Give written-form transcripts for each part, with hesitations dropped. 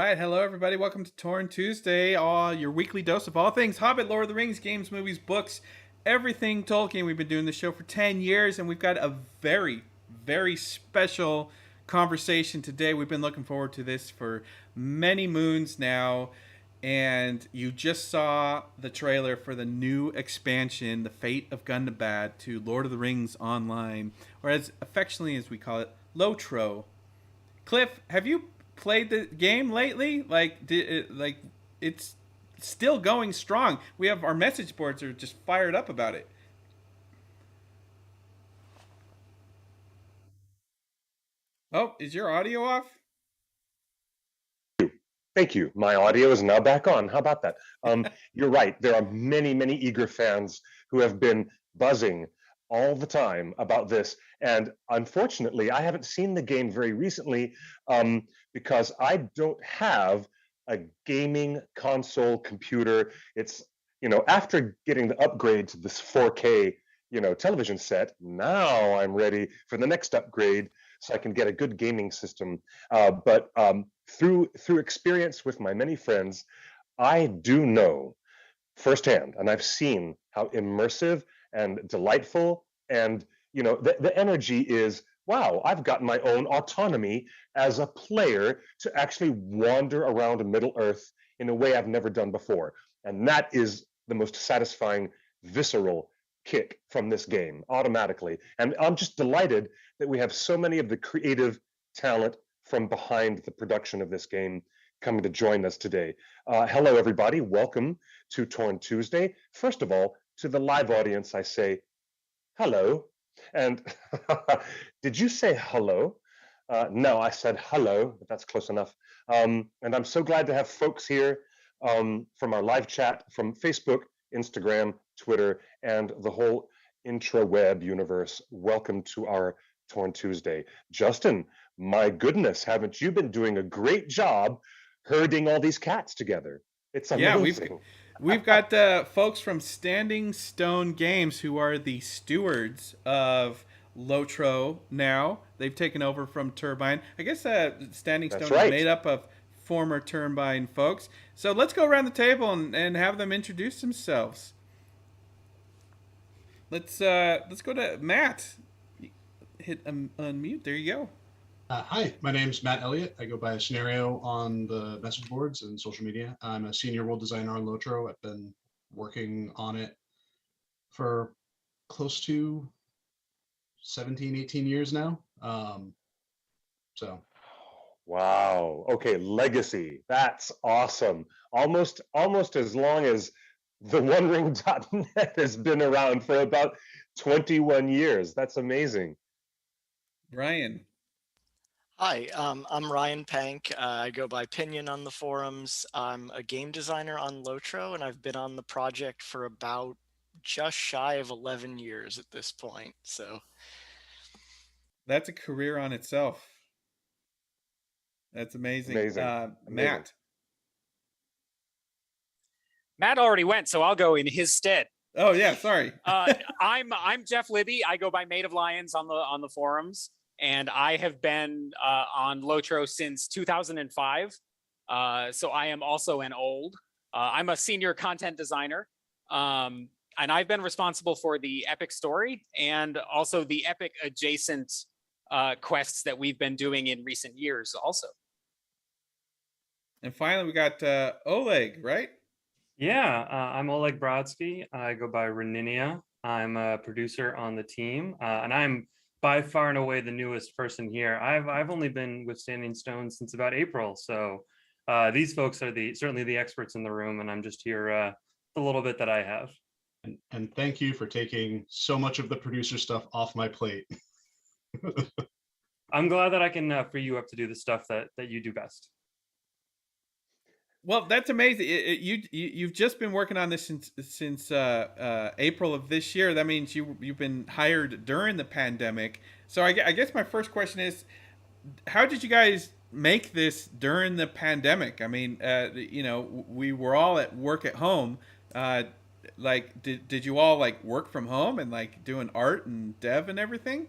right, hello everybody. Welcome to Torn Tuesday, your weekly dose of all things Hobbit, Lord of the Rings, games, movies, books, everything Tolkien. We've been doing this show for 10 years, and we've got a very special conversation today. We've been looking forward to this for many moons now, and you just saw the trailer for the new expansion, The Fate of Gundabad, to Lord of the Rings Online, or as affectionately as we call it, Lotro. Cliff, have you played the game lately? It's still going strong. We have our message boards are just fired up about it. Oh, is your audio off? Thank you. My audio is now back on. How about that? You're right. There are many eager fans who have been buzzing all the time about this. And unfortunately, I haven't seen the game very recently because I don't have a gaming console computer. It's, after getting the upgrade to this 4K, television set, now I'm ready for the next upgrade so I can get a good gaming system. But through experience with my many friends, I do know firsthand, and I've seen how immersive and delightful, and the energy is. Wow, I've got my own autonomy as a player to actually wander around Middle Earth in a way I've never done before, and that is the most satisfying, visceral kick from this game automatically. And I'm just delighted that we have so many of the creative talent from behind the production of this game coming to join us today. Hello, everybody. Welcome to Torn Tuesday. First of all, to the live audience, I say hello. And did you say hello? No, I said hello, but that's close enough. And I'm so glad to have folks here from our live chat from Facebook, Instagram, Twitter, and the whole intraweb universe. Welcome to our Torn Tuesday. Justin, my goodness, haven't you been doing a great job herding all these cats together? It's amazing. Yeah, we've got folks from Standing Stone Games who are the stewards of Lotro now. They've taken over from Turbine. I guess Standing That's Stone is right. made up of former Turbine folks. So let's go around the table and have them introduce themselves. Let's go to Matt. Hit unmute. There you go. Hi, my name's Matt Elliott. I go by Scenario on the message boards and social media. I'm a senior world designer on Lotro. I've been working on it for close to 17, 18 years now. So Wow. Okay, legacy. That's awesome. Almost as long as the OneRing.net has been around for about 21 years. That's amazing. Ryan. Hi, I'm Ryan Pank. I go by Pinion on the forums. I'm a game designer on Lotro, and I've been on the project for about just shy of 11 years at this point. So That's a career on itself. That's amazing. Amazing. Matt. Matt already went, so I'll go in his stead. Oh yeah, sorry. I'm Jeff Libby. I go by Maid of Lions on the forums, and I have been on Lotro since 2005. So I am also an old. I'm a senior content designer, and I've been responsible for the Epic story and also the Epic adjacent quests that we've been doing in recent years also. And finally, we got Oleg, right? Yeah, I'm Oleg Brodsky. I go by Reninia. I'm a producer on the team, and I'm by far and away the newest person here. I've only been with Standing Stone since about April, so these folks are certainly the experts in the room, and I'm just here the little bit that I have. and thank you for taking so much of the producer stuff off my plate. I'm glad that I can free you up to do the stuff that you do best. Well, that's amazing. You've just been working on this since April of this year. That means you've been hired during the pandemic. So I guess my first question is, how did you guys make this during the pandemic? I mean, we were all at work at home. Did you all work from home and doing art and dev and everything?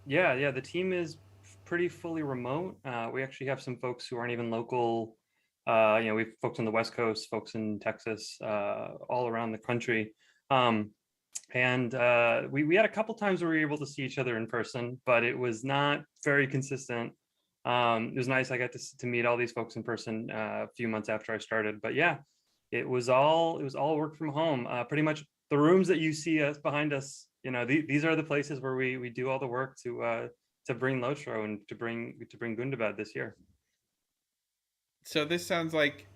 Yeah, the team is pretty fully remote. We actually have some folks who aren't even local. We have folks on the West Coast, folks in Texas, all around the country. And we had a couple times where we were able to see each other in person, but it was not very consistent. It was nice. I got to meet all these folks in person a few months after I started. But yeah, it was all work from home. Pretty much the rooms that you see us behind us, these are the places where we do all the work to bring Lotro and to bring Gundabad this year. So this sounds like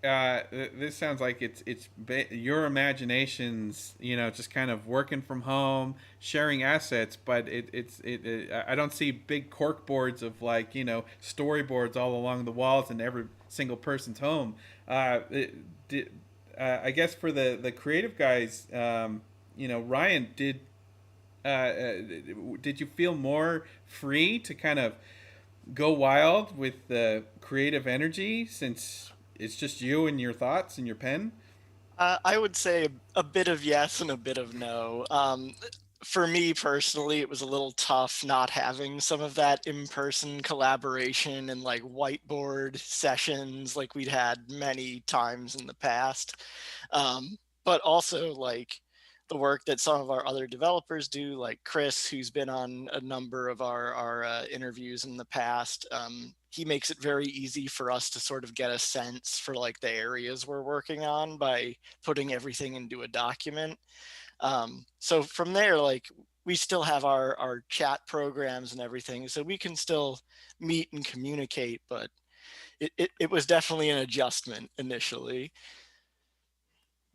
your imaginations, just kind of working from home, sharing assets, but I don't see big cork boards of storyboards all along the walls in every single person's home. I guess for the creative guys, Ryan, did you feel more free to kind of go wild with the creative energy since it's just you and your thoughts and your pen? I would say a bit of yes and a bit of no. For me personally, it was a little tough not having some of that in-person collaboration and like whiteboard sessions like we'd had many times in the past. But also like the work that some of our other developers do, like Chris, who's been on a number of our interviews in the past. He makes it very easy for us to sort of get a sense for like the areas we're working on by putting everything into a document. So from there, like we still have our chat programs and everything, so we can still meet and communicate, but it was definitely an adjustment initially.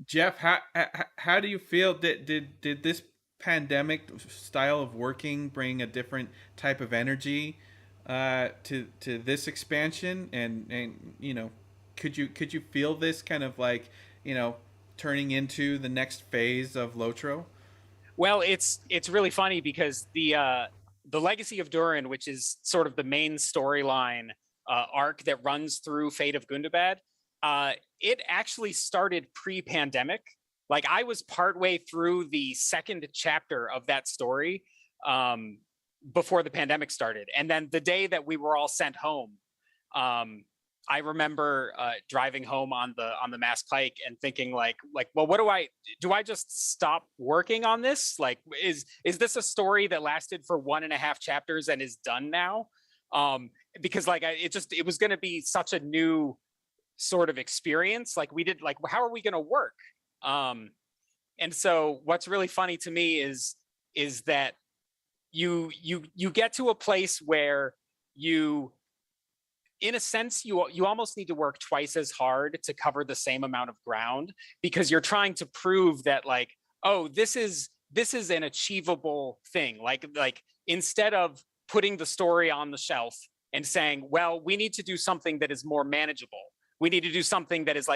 Jeff, how do you feel? Did this pandemic style of working bring a different type of energy to this expansion? And could you feel this kind of turning into the next phase of Lotro? Well, it's really funny because the Legacy of Durin, which is sort of the main storyline arc that runs through Fate of Gundabad, it actually started pre-pandemic. Like I was partway through the second chapter of that story before the pandemic started, and then the day that we were all sent home, I remember driving home on the Mass Pike and thinking like, well, what do I just stop working on this? Like, is this a story that lasted for 1.5 chapters and is done now? Because it was going to be such a new sort of experience. Like how are we going to work? And so what's really funny to me is that you get to a place where you, in a sense, you almost need to work twice as hard to cover the same amount of ground, because you're trying to prove that this is an achievable thing. Like instead of putting the story on the shelf and saying, well, we need to do something that is more manageable. We need to do something that is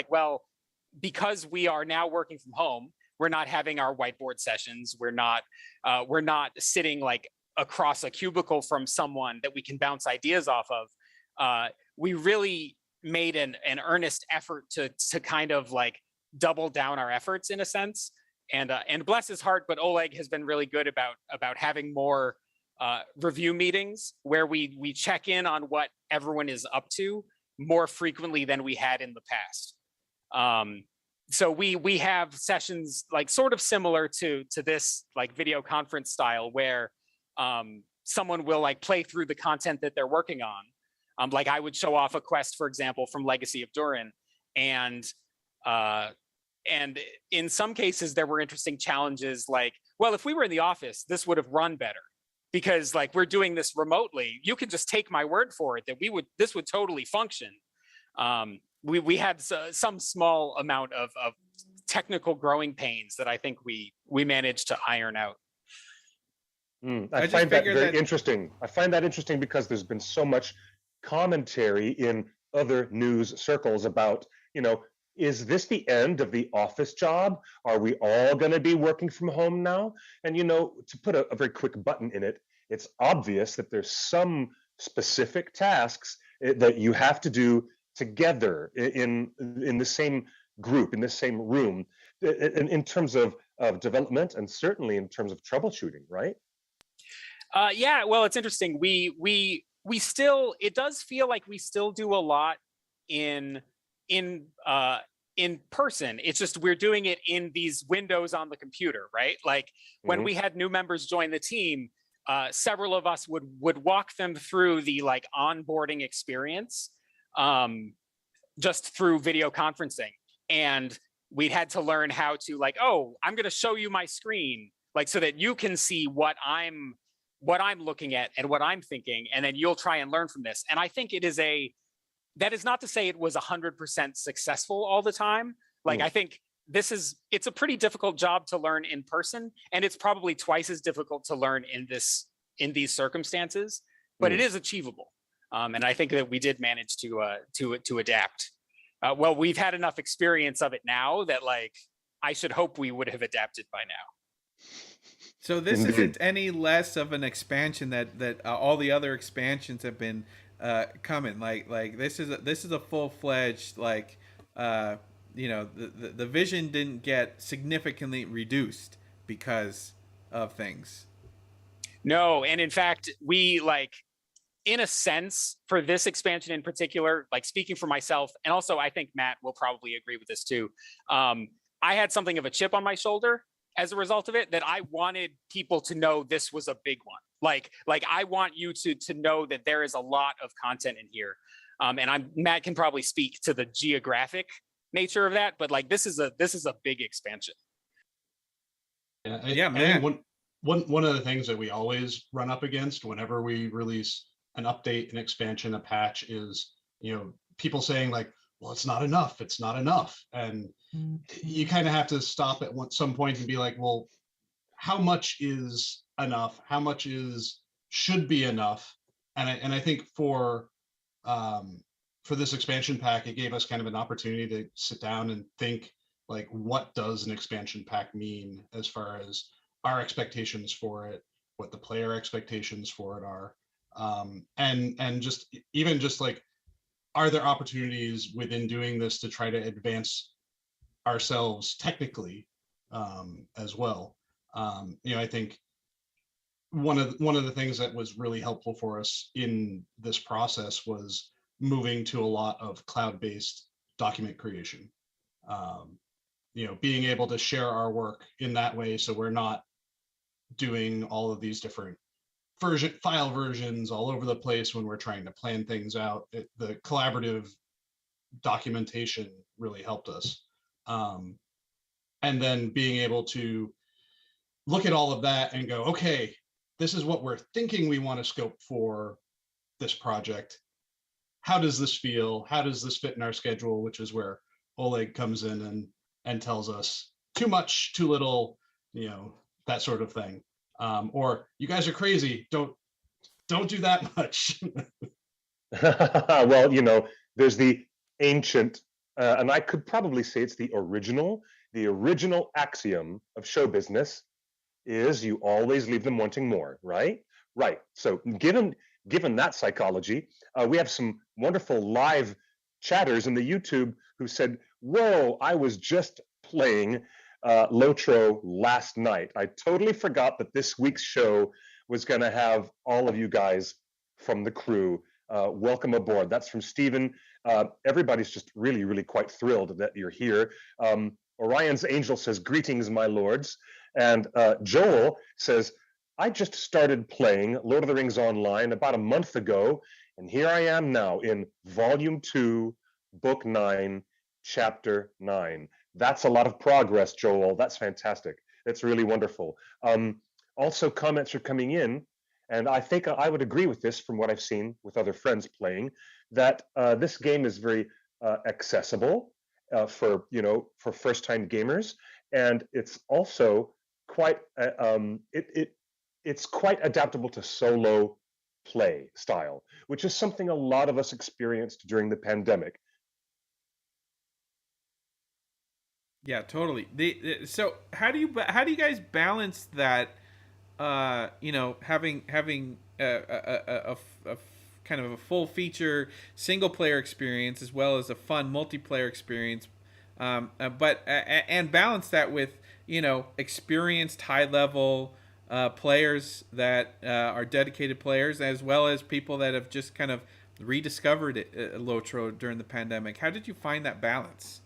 because we are now working from home, we're not having our whiteboard sessions. We're not sitting across a cubicle from someone that we can bounce ideas off of. We really made an earnest effort to kind of double down our efforts in a sense. And bless his heart, but Oleg has been really good about having more review meetings where we check in on what everyone is up to more frequently than we had in the past. So we have sessions sort of similar to this video conference style where someone will play through the content that they're working on. I would show off a quest, for example, from Legacy of Durin, and in some cases there were interesting challenges. Well, if we were in the office, this would have run better, because we're doing this remotely. You can just take my word for it that this would totally function. We had some small amount of technical growing pains that I think we managed to iron out. I find that very interesting. I find that interesting because there's been so much commentary in other news circles about, is this the end of the office job? Are we all going to be working from home now? And, to put a very quick button in it, it's obvious that there's some specific tasks that you have to do together in the same group, in the same room, in terms of development and certainly in terms of troubleshooting, right? Yeah, well, it's interesting. We it does feel like we still do a lot in in uh in person. It's just we're doing it in these windows on the computer, right? Like when we had new members join the team, several of us would walk them through the like onboarding experience, just through video conferencing, and we had to learn how to like, oh, I'm going to show you my screen, like so that you can see what I'm looking at and what I'm thinking, and then you'll try and learn from this. And I think that is not to say it was 100% successful all the time. Like, I think it's a pretty difficult job to learn in person, and it's probably twice as difficult to learn in these circumstances, but it is achievable. And I think that we did manage to adapt. Well, we've had enough experience of it now that like, I should hope we would have adapted by now. So this isn't any less of an expansion that all the other expansions have been coming. Like this is a full-fledged like the vision didn't get significantly reduced because of things. No, and in fact, we like, in a sense, for this expansion in particular, like speaking for myself, and also I think Matt will probably agree with this too. I had something of a chip on my shoulder as a result of it, that I wanted people to know this was a big one. Like I want you to know that there is a lot of content in here. And Matt can probably speak to the geographic nature of that, but like this is a big expansion. Yeah, man. I think one of the things that we always run up against whenever we release an update, an expansion, a patch is, people saying like, well, it's not enough. And you kind of have to stop at some point and be like, well, how much is enough? How much should be enough? And I think for this expansion pack, it gave us kind of an opportunity to sit down and think like, what does an expansion pack mean as far as our expectations for it, what the player expectations for it are, and just like, are there opportunities within doing this to try to advance ourselves technically as well? I think one of the things that was really helpful for us in this process was moving to a lot of cloud-based document creation. Being able to share our work in that way, so we're not doing all of these different file versions all over the place when we're trying to plan things out. The collaborative documentation really helped us. And then being able to look at all of that and go, okay, this is what we're thinking we want to scope for this project. How does this feel? How does this fit in our schedule? Which is where Oleg comes in and tells us too much, too little, that sort of thing. Or you guys are crazy. Don't do that much. Well, there's the ancient, and I could probably say it's the original axiom of show business is you always leave them wanting more, right? Right. So given that psychology, we have some wonderful live chatters in the YouTube who said, whoa, I was just playing Lotro last night. I totally forgot that this week's show was going to have all of you guys from the crew. Welcome aboard. That's from Stephen. Everybody's just really, really quite thrilled that you're here. Orion's Angel says, greetings, my lords. And Joel says, I just started playing Lord of the Rings Online about a month ago, and here I am now in Volume 2, Book 9, Chapter 9. That's a lot of progress, Joel. That's fantastic. That's really wonderful. Also, comments are coming in, and I think I would agree with this from what I've seen with other friends playing, that this game is very accessible for first-time gamers, and it's also quite it's quite adaptable to solo play style, which is something a lot of us experienced during the pandemic. Yeah, totally. So how do you guys balance that? Having a kind of a full feature single player experience as well as a fun multiplayer experience, but balance that with experienced high level players that are dedicated players, as well as people that have just kind of rediscovered Lotro during the pandemic. How did you find that balance?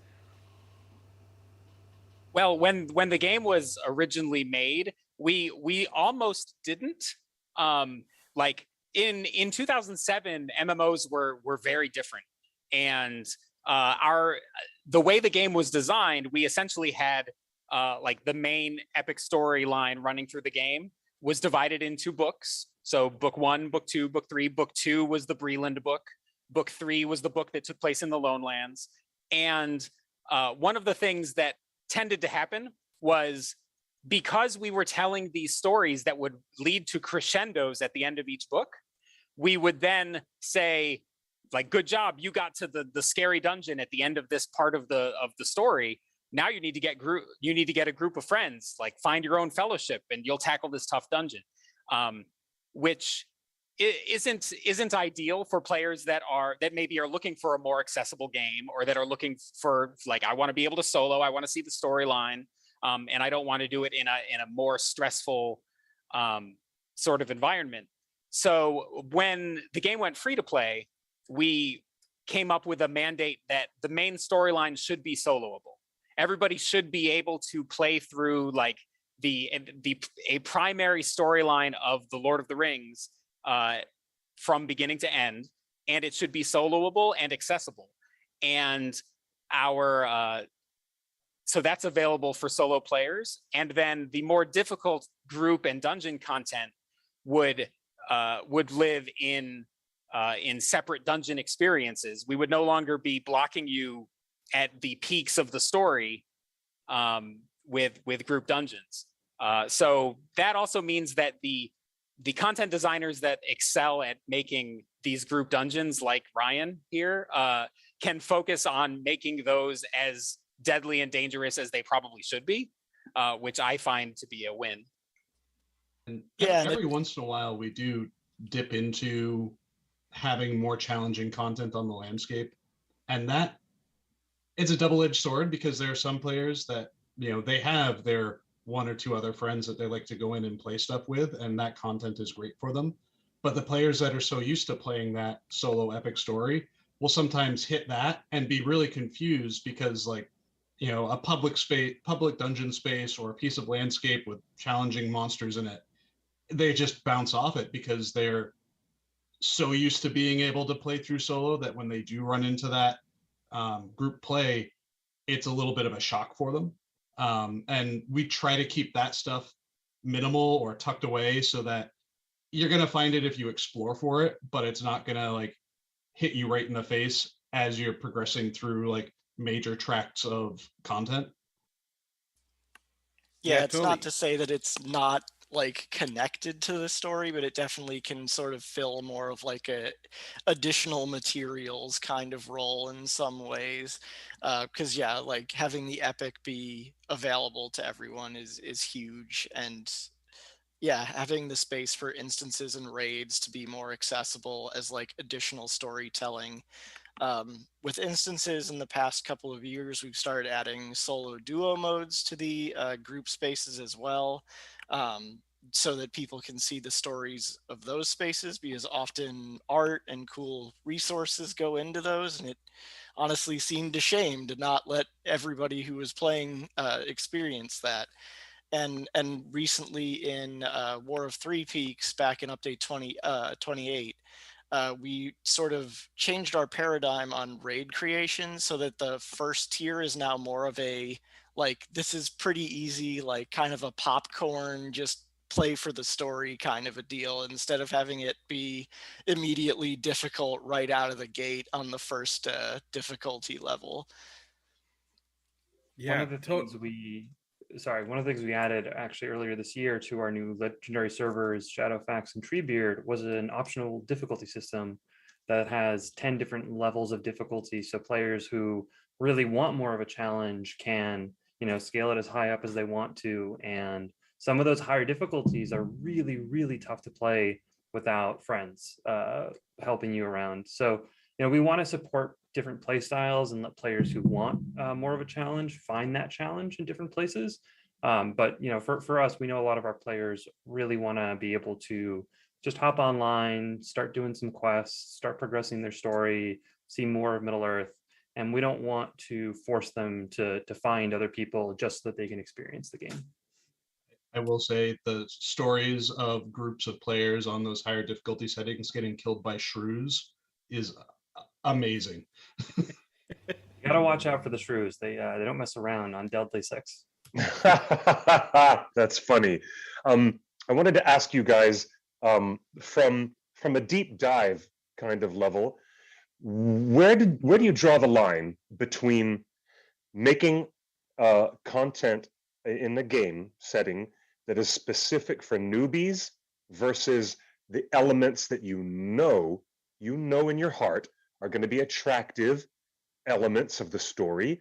Well, when the game was originally made, we almost didn't. Like in 2007, MMOs were very different, and our the way the game was designed, we essentially had like the main epic storyline running through the game was divided into books. So book 1, book 2, book 3. Book 2 was the Breland book. Book 3 was the book that took place in the Lone Lands. And one of the things that tended to happen was, because we were telling these stories that would lead to crescendos at the end of each book, we would then say, like, good job, you got to the scary dungeon at the end of this part of the story. Now you need to get a group of friends, like find your own fellowship, and you'll tackle this tough dungeon, which isn't ideal for players that maybe are looking for a more accessible game, or that are looking for, like, I want to be able to solo, I want to see the storyline, and I don't want to do it in a more stressful sort of environment. So when the game went free to play, we came up with a mandate that the main storyline should be soloable. Everybody should be able to play through, like, a primary storyline of the Lord of the Rings from beginning to end, and it should be soloable and accessible. And so that's available for solo players. And then the more difficult group and dungeon content would live in separate dungeon experiences. We would no longer be blocking you at the peaks of the story with group dungeons. So that also means that the content designers that excel at making these group dungeons, like Ryan here, can focus on making those as deadly and dangerous as they probably should be, which I find to be a win. And Yeah, every once in a while, we do dip into having more challenging content on the landscape, and that it's a double-edged sword, because there are some players that, they have their one or two other friends that they like to go in and play stuff with, and that content is great for them. But the players that are so used to playing that solo epic story will sometimes hit that and be really confused, because, like, a public dungeon space, or a piece of landscape with challenging monsters in it, they just bounce off it because they're so used to being able to play through solo that when they do run into that group play, it's a little bit of a shock for them. And we try to keep that stuff minimal or tucked away, so that you're going to find it if you explore for it, but it's not going to, like, hit you right in the face as you're progressing through, like, major tracts of content. Yeah, it's totally. not to say that it's not, like, connected to the story, but it definitely can sort of fill more of, like, a additional materials kind of role in some ways. Because yeah, like, having the epic be available to everyone is huge, and yeah, having the space for instances and raids to be more accessible as, like, additional storytelling. With instances in the past couple of years, we've started adding solo duo modes to the group spaces as well, so that people can see the stories of those spaces, because often art and cool resources go into those, and it honestly seemed a shame to not let everybody who was playing experience that. And recently in War of Three Peaks, back in update 28, we sort of changed our paradigm on raid creation, so that the first tier is now more of a, like, this is pretty easy, like, kind of a popcorn, just play for the story kind of a deal, instead of having it be immediately difficult right out of the gate on the first difficulty level. Yeah, one of the things we added actually earlier this year to our new legendary servers, Shadowfax and Treebeard, was an optional difficulty system that has 10 different levels of difficulty. So players who really want more of a challenge can, scale it as high up as they want to. And some of those higher difficulties are really, really tough to play without friends helping you around. So, we want to support different play styles and let players who want more of a challenge find that challenge in different places. But for us, we know a lot of our players really want to be able to just hop online, start doing some quests, start progressing their story, see more of Middle Earth, and we don't want to force them to find other people just so that they can experience the game. I will say the stories of groups of players on those higher difficulty settings getting killed by shrews is amazing. You gotta watch out for the shrews. They don't mess around on Delta 6. That's funny. I wanted to ask you guys, from a deep dive kind of level, where do you draw the line between making content in the game setting that is specific for newbies versus the elements that you know in your heart are going to be attractive elements of the story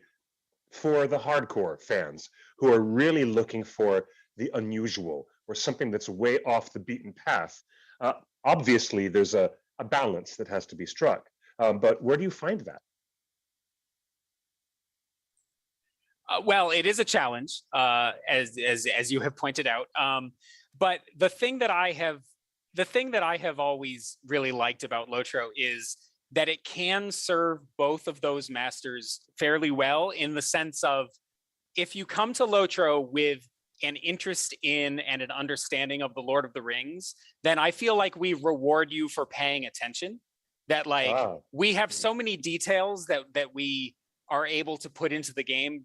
for the hardcore fans who are really looking for the unusual or something that's way off the beaten path? Obviously, there's a balance that has to be struck, but where do you find that? Well, it is a challenge, as you have pointed out. But the thing that I have always really liked about Lotro is that it can serve both of those masters fairly well, in the sense of, if you come to Lotro with an interest in and an understanding of the Lord of the Rings, then I feel like we reward you for paying attention. That we have so many details that we are able to put into the game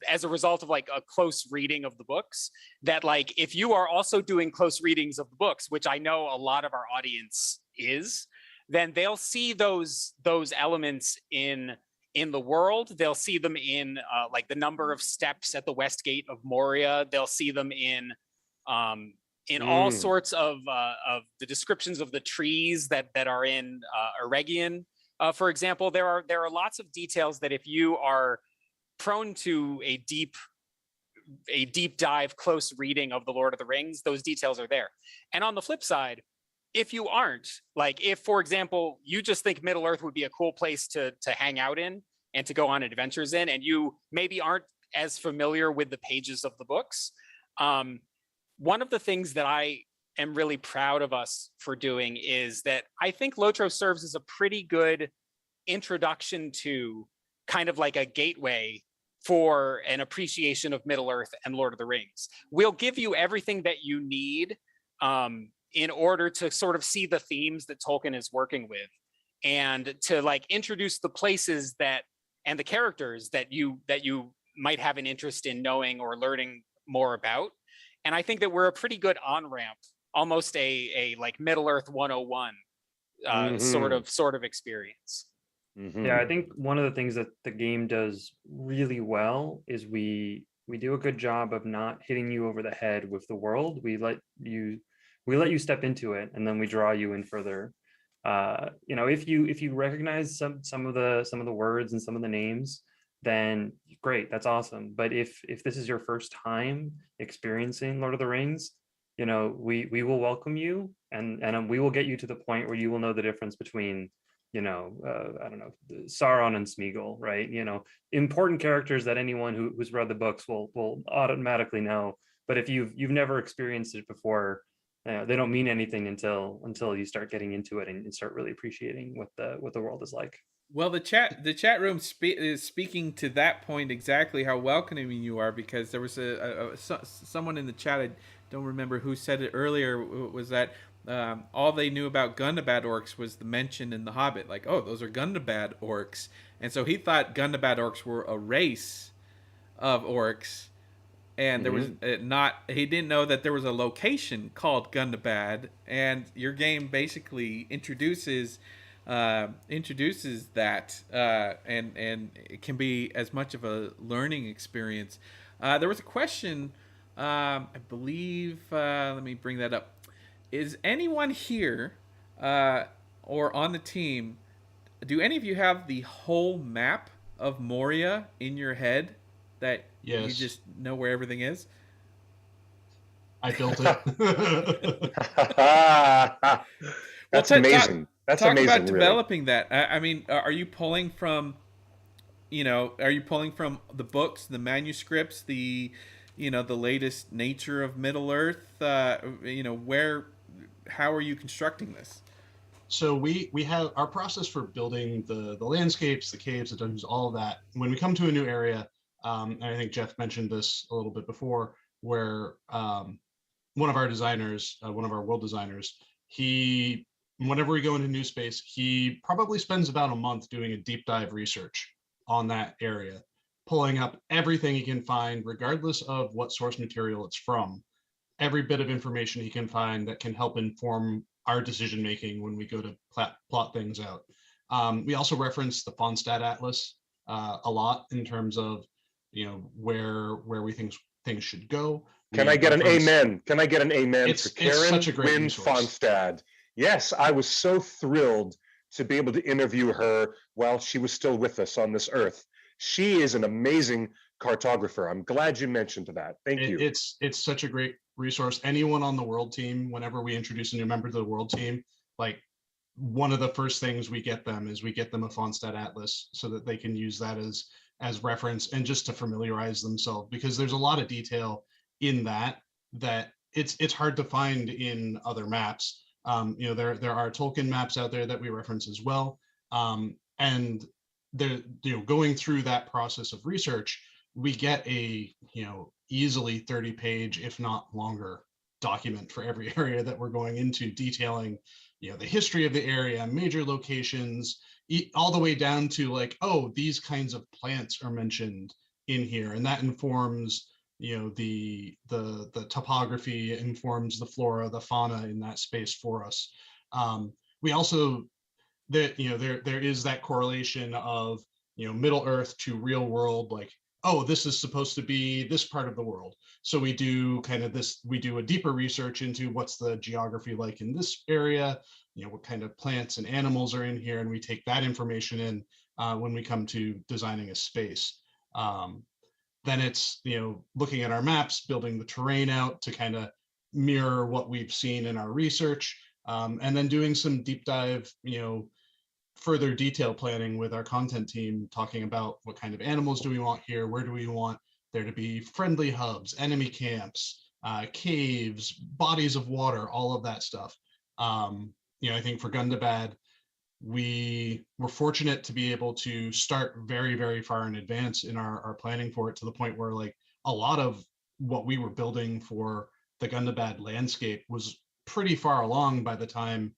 as a result of like a close reading of the books, that like, if you are also doing close readings of the books, which I know a lot of our audience is, then they'll see those elements in the world. They'll see them in like the number of steps at the west gate of Moria. They'll see them in all sorts of the descriptions of the trees that are in Eregion. For example, there are lots of details that, if you are prone to a deep dive, close reading of the Lord of the Rings, those details are there. And on the flip side, if you aren't, like, if, for example, you just think Middle Earth would be a cool place to hang out in and to go on adventures in, and you maybe aren't as familiar with the pages of the books, one of the things that I am really proud of us for doing is that I think Lotro serves as a pretty good introduction to, kind of like a gateway for an appreciation of Middle Earth and Lord of the Rings. We'll give you everything that you need in order to sort of see the themes that Tolkien is working with, and to like introduce the places that and the characters that you might have an interest in knowing or learning more about. And I think that we're a pretty good on-ramp, almost a like Middle Earth 101 sort of experience. Yeah, I think one of the things that the game does really well is we do a good job of not hitting you over the head with the world. We let you step into it, and then we draw you in further. If you recognize some of the words and some of the names, then great, that's awesome. But if this is your first time experiencing Lord of the Rings, we will welcome you, and we will get you to the point where you will know the difference between I don't know, Sauron and Smeagol, right? Important characters that anyone who's read the books will automatically know. But if you've never experienced it before, they don't mean anything until you start getting into it and start really appreciating what the world is like. Well, the chat room is speaking to that point exactly, how welcoming you are, because there was someone in the chat, I don't remember who said it earlier, was that all they knew about Gundabad orcs was the mention in The Hobbit, like, oh, those are Gundabad orcs, and so he thought Gundabad orcs were a race of orcs, and there was he didn't know that there was a location called Gundabad, and your game basically introduces that, and it can be as much of a learning experience. There was a question, I believe, let me bring that up. Is anyone here or on the team, do any of you have the whole map of Moria in your head, that you just know where everything is? I built it. That's amazing. That's talk amazing. About developing that. I mean, are you pulling from the books, the manuscripts, the the latest nature of Middle Earth? How are you constructing this? So we have our process for building the landscapes, the caves, the dungeons, all of that. When we come to a new area, and I think Jeff mentioned this a little bit before, where one of our designers, one of our world designers, he, whenever we go into new space, he probably spends about a month doing a deep dive research on that area, pulling up everything he can find, regardless of what source material it's from, every bit of information he can find that can help inform our decision making when we go to plot things out. We also reference the Fonstat Atlas a lot in terms of where we think things should go. Can I get an amen? Can I get an amen for Karen it's such a great Wynn resource. Fonstad? Yes, I was so thrilled to be able to interview her while she was still with us on this earth. She is an amazing cartographer. I'm glad you mentioned that. Thank you. It's such a great resource. Anyone on the world team, whenever we introduce a new member to the world team, like one of the first things we get them is we get them a Fonstat Atlas so that they can use that as reference and just to familiarize themselves, because there's a lot of detail in that it's hard to find in other maps. There are Tolkien maps out there that we reference as well, and they're going through that process of research, we get a easily 30-page, if not longer, document for every area that we're going into, detailing the history of the area, major locations, all the way down to like, oh, these kinds of plants are mentioned in here, and that informs the topography, informs the flora, the fauna in that space for us. We also there is that correlation of Middle Earth to real world, like, oh, this is supposed to be this part of the world, so we do a deeper research into what's the geography like in this area, what kind of plants and animals are in here, and we take that information in when we come to designing a space. Then it's looking at our maps, building the terrain out to kind of mirror what we've seen in our research, and then doing some deep dive, further detail planning with our content team, talking about what kind of animals do we want here, where do we want there to be friendly hubs, enemy camps, caves, bodies of water, all of that stuff. I think for Gundabad, we were fortunate to be able to start very, very far in advance in our planning for it, to the point where like a lot of what we were building for the Gundabad landscape was pretty far along by the time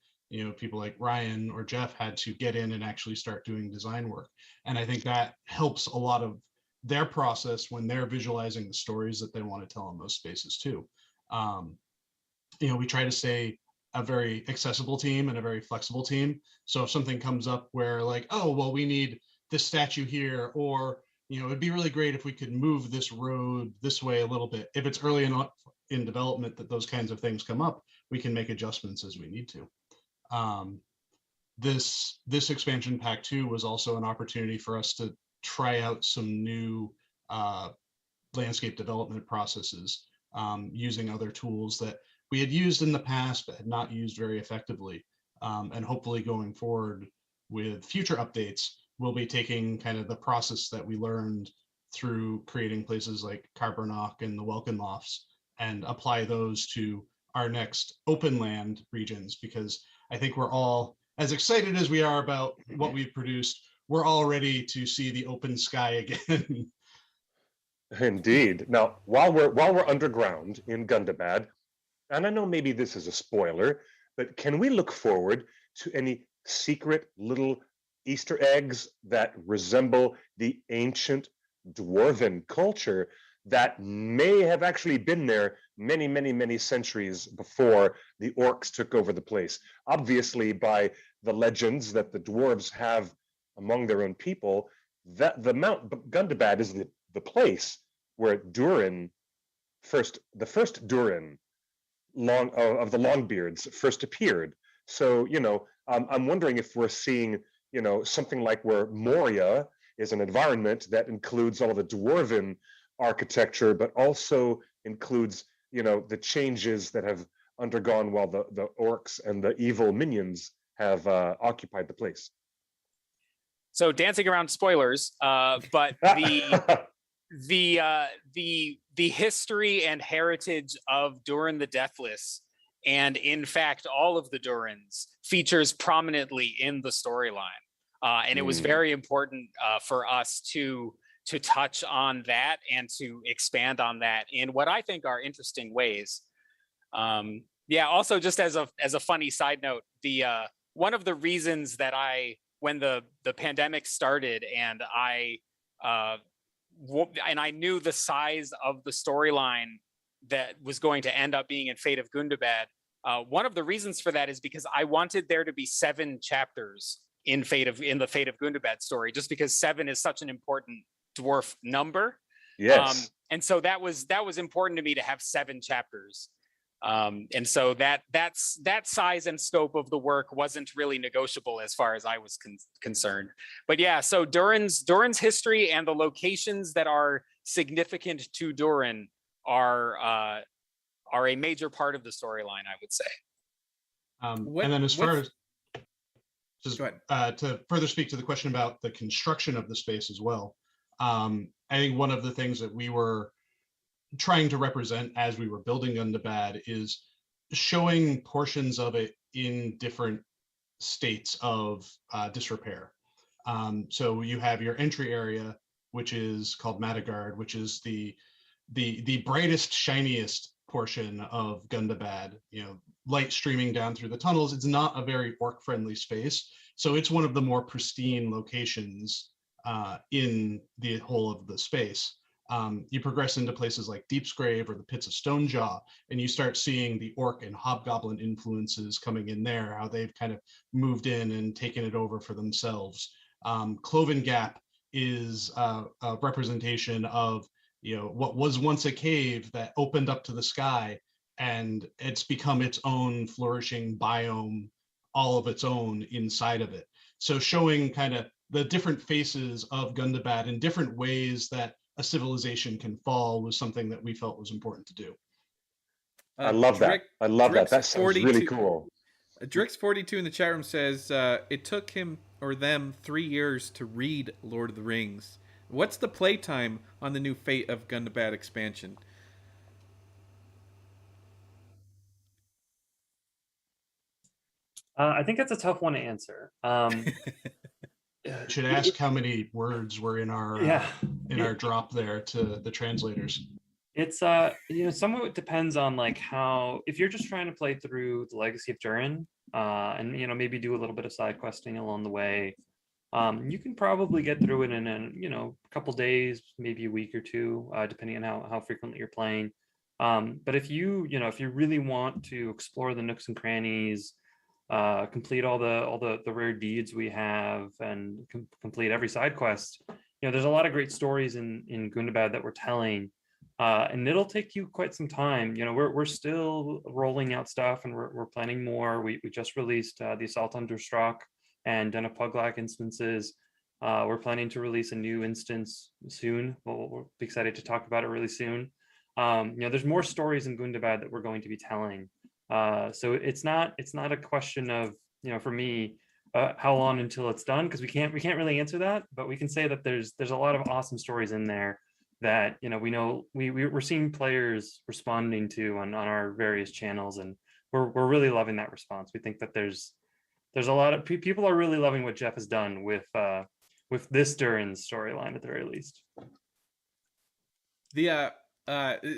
people like Ryan or Jeff had to get in and actually start doing design work. And I think that helps a lot of their process when they're visualizing the stories that they want to tell in those spaces too. We try to stay a very accessible team and a very flexible team. So if something comes up where like, oh, well, we need this statue here, or it'd be really great if we could move this road this way a little bit. If it's early enough in development that those kinds of things come up, we can make adjustments as we need to. This expansion pack 2 was also an opportunity for us to try out some new landscape development processes, using other tools that we had used in the past but had not used very effectively. And hopefully going forward with future updates, we'll be taking kind of the process that we learned through creating places like Carbernock and the Welkin Lofts and apply those to our next open land regions, because I think we're all, as excited as we are about what we've produced, we're all ready to see the open sky again. Indeed. Now, while we're underground in Gundabad, and I know maybe this is a spoiler, but can we look forward to any secret little Easter eggs that resemble the ancient dwarven culture that may have actually been there many, many, many centuries before the orcs took over the place? Obviously, by the legends that the dwarves have among their own people, that the Mount Gundabad is the place where Durin the first Durin of the Longbeards first appeared. So, I'm wondering if we're seeing, something like where Moria is an environment that includes all the dwarven architecture, but also includes, the changes that have undergone while the orcs and the evil minions have occupied the place. So dancing around spoilers, but the the history and heritage of Durin the Deathless, and in fact all of the Durins, features prominently in the storyline, and it was very important for us to touch on that and to expand on that in what I think are interesting ways. Yeah. Also, just as a funny side note, the one of the reasons that when the pandemic started and I knew the size of the storyline that was going to end up being in Fate of Gundabad. One of the reasons for that is because I wanted there to be 7 chapters in the Fate of Gundabad story, just because 7 is such an important dwarf number. Yes. And so that was important to me to have 7 chapters. And so that size and scope of the work wasn't really negotiable as far as I was concerned. But yeah, so Durin's history and the locations that are significant to Durin are a major part of the storyline, I would say. And then as far as to further speak to the question about the construction of the space as well, I think one of the things that we were trying to represent as we were building Gundabad is showing portions of it in different states of disrepair. So you have your entry area, which is called Madagard, which is the brightest, shiniest portion of Gundabad. You know, light streaming down through the tunnels. It's not a very orc-friendly space, so it's one of the more pristine locations in the whole of the space. You progress into places like Deepsgrave or the Pits of Stonejaw, and you start seeing the orc and hobgoblin influences coming in there, how they've kind of moved in and taken it over for themselves. Cloven Gap is a representation of, you know, what was once a cave that opened up to the sky, and it's become its own flourishing biome, all of its own inside of it. So showing kind of the different faces of Gundabad in different ways that a civilization can fall was something that we felt was important to do. I love that. I love that. That sounds really cool. Drix42 in the chat room says it took him or them 3 years to read Lord of the Rings. What's the playtime on the new Fate of Gundabad expansion? I think that's a tough one to answer. Should ask how many words were in our our drop there to the translators. It's you know, some of it depends on like how, if you're just trying to play through the Legacy of Durin, and you know, maybe do a little bit of side questing along the way, you can probably get through it in a couple days, maybe a week or two, depending on how frequently you're playing. But if you really want to explore the nooks and crannies, complete all the rare deeds we have, and complete every side quest, there's a lot of great stories in Gundabad that we're telling, and it'll take you quite some time. We're still rolling out stuff, and we're planning more. We just released the Assault on Durstrach and Den of Puglak instances. We're planning to release a new instance soon. We'll be excited to talk about it really soon. There's more stories in Gundabad that we're going to be telling. So it's not a question of, for me, how long until it's done, because we can't really answer that, but we can say that there's a lot of awesome stories in there that we're seeing players responding to on our various channels, and we're really loving that response. We think that there's a lot of people are really loving what Jeff has done with this Durin's storyline at the very least.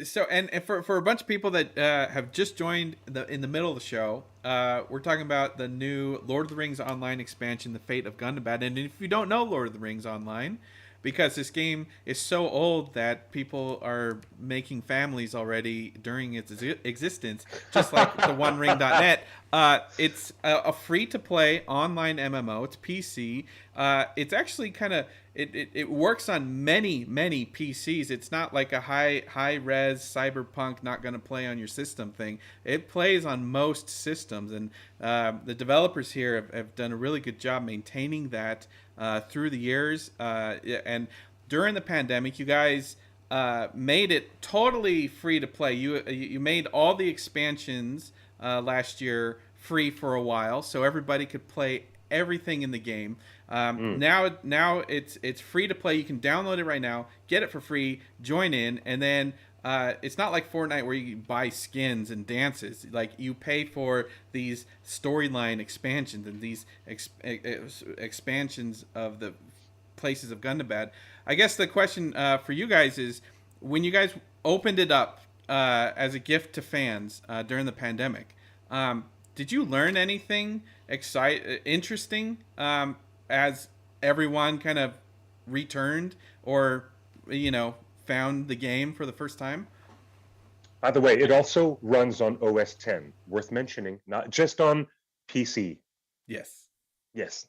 So for a bunch of people that have just joined in the middle of the show, we're talking about the new Lord of the Rings Online expansion, The Fate of Gundabad. And if you don't know Lord of the Rings Online, because this game is so old that people are making families already during its existence, just like the OneRing.net. It's a free-to-play online MMO. It's PC. It's actually kind of it works on many PCs. It's not like a high-res cyberpunk not going to play on your system thing. It plays on most systems, and the developers here have done a really good job maintaining that through the years. And during the pandemic, you guys made it totally free to play. You made all the expansions last year free for a while, so everybody could play everything in the game. Now it's free to play. You can download it right now, get it for free, join in, and then it's not like Fortnite where you buy skins and dances. Like, you pay for these storyline expansions and these expansions of the places of Gundabad. I guess the question for you guys is, when you guys opened it up as a gift to fans during the pandemic, did you learn anything interesting as everyone kind of returned, or found the game for the first time? By the way, it also runs on OS 10. Worth mentioning, not just on PC. Yes. Yes.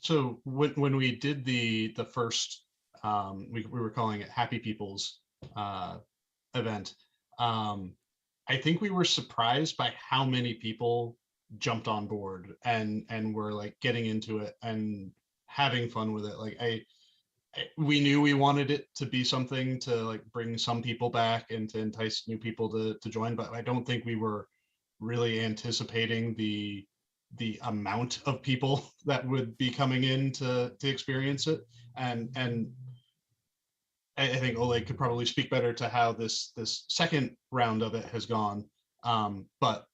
So when we did the first, we were calling it Happy People's event. I think we were surprised by how many people jumped on board and were like getting into it and having fun with it. Like we knew we wanted it to be something to like bring some people back and to entice new people to join, but I don't think we were really anticipating the amount of people that would be coming in to experience it. And I think Oleg could probably speak better to how this second round of it has gone. But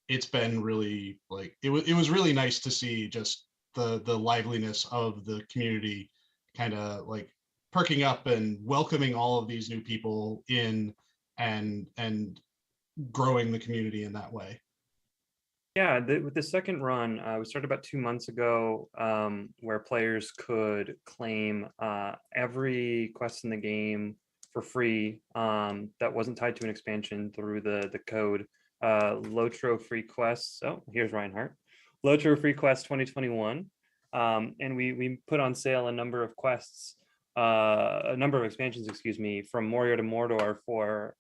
it's been really, like, it was really nice to see just the liveliness of the community kind of like perking up and welcoming all of these new people in and growing the community in that way. Yeah, with the second run, we started about 2 months ago, where players could claim every quest in the game for free that wasn't tied to an expansion through the code Lotro free quests. Oh, here's Reinhardt. Lotro free quest 2021. And we put on sale a number of quests, a number of expansions, excuse me, from Moria to Mordor for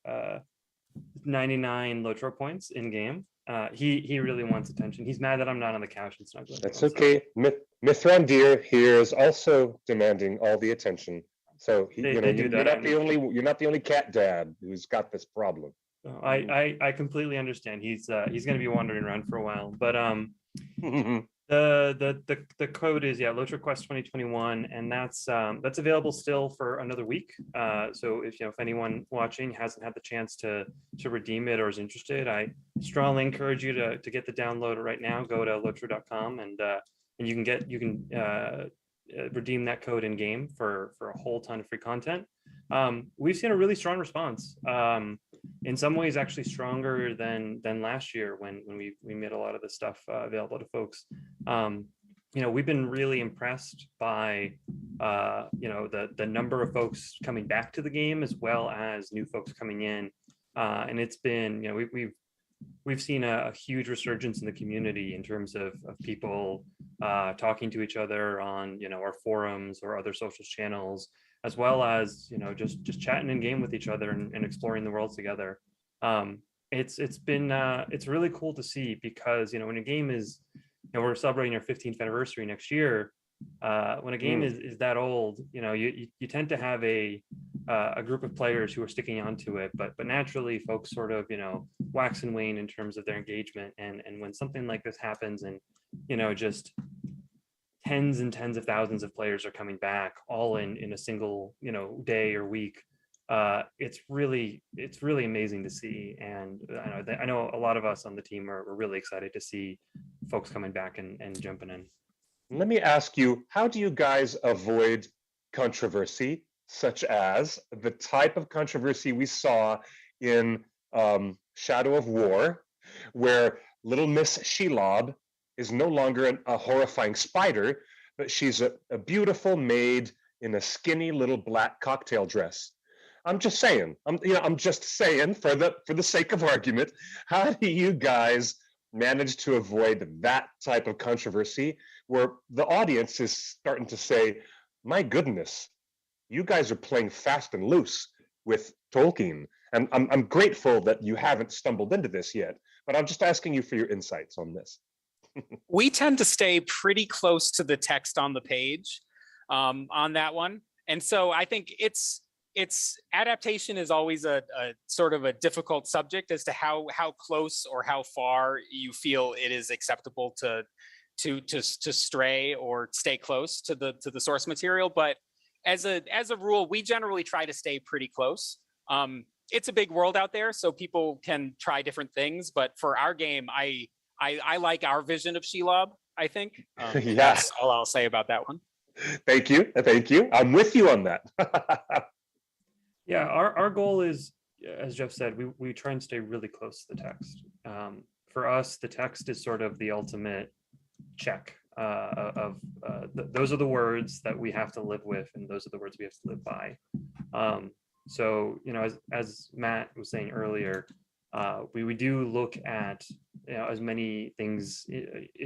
99 Lotro points in game. He really wants attention. He's mad that I'm not on the couch and snuggling. That's okay. Mithrandir here is also demanding all the attention. So you're not the only cat dad who's got this problem. I completely understand. He's going to be wandering around for a while, but the code is Lotro Quest 2021, and that's available still for another week. So if anyone watching hasn't had the chance to redeem it or is interested, I strongly encourage you to get the download right now. Go to lotro.com and you can redeem that code in game for a whole ton of free content. We've seen a really strong response. In some ways, actually stronger than last year when we made a lot of this stuff available to folks. We've been really impressed by the number of folks coming back to the game as well as new folks coming in, and it's been we've seen a huge resurgence in the community in terms of people talking to each other on our forums or other social channels, as well as just chatting in game with each other and exploring the world together. It's really cool to see, because when a game is, we're celebrating our 15th anniversary next year. When a game is that old, you tend to have a group of players who are sticking onto it, but naturally folks sort of wax and wane in terms of their engagement, and when something like this happens and just tens and tens of thousands of players are coming back all in a single day or week, it's really amazing to see. And I know a lot of us on the team are really excited to see folks coming back and jumping in. Let me ask you, how do you guys avoid controversy, such as the type of controversy we saw in Shadow of War, where little Miss Shelob is no longer a horrifying spider, but she's a beautiful maid in a skinny little black cocktail dress? I'm just saying. I'm just saying for the sake of argument. How do you guys manage to avoid that type of controversy, where the audience is starting to say, "My goodness, you guys are playing fast and loose with Tolkien"? And I'm grateful that you haven't stumbled into this yet, but I'm just asking you for your insights on this. We tend to stay pretty close to the text on the page on that one. And so I think it's adaptation is always a sort of a difficult subject as to how close or how far you feel it is acceptable to to stray or stay close to the source material. But as a rule, we generally try to stay pretty close. It's a big world out there, so people can try different things. But for our game, I like our vision of Shelob, I think. Yeah. That's all I'll say about that one. Thank you. I'm with you on that. Yeah, our goal is, as Jeff said, we try and stay really close to the text. For us, the text is sort of the ultimate check those are the words that we have to live with, and those are the words we have to live by. So, as Matt was saying earlier, we do look at as many things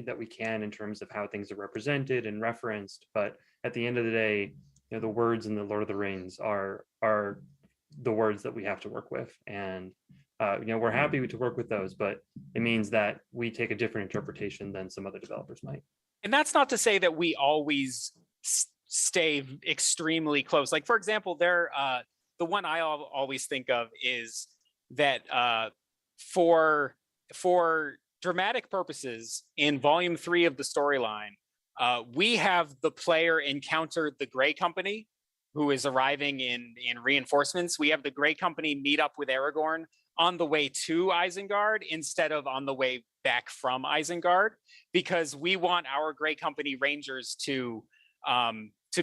that we can in terms of how things are represented and referenced. But at the end of the day, the words in the Lord of the Rings are the words that we have to work with, and we're happy to work with those, but it means that we take a different interpretation than some other developers might. And that's not to say that we always stay extremely close. Like, for example, the one I always think of is that for dramatic purposes, in volume 3 of the storyline, we have the player encounter the Grey Company, who is arriving in reinforcements. We have the Grey Company meet up with Aragorn on the way to Isengard instead of on the way back from Isengard, because we want our Grey Company Rangers to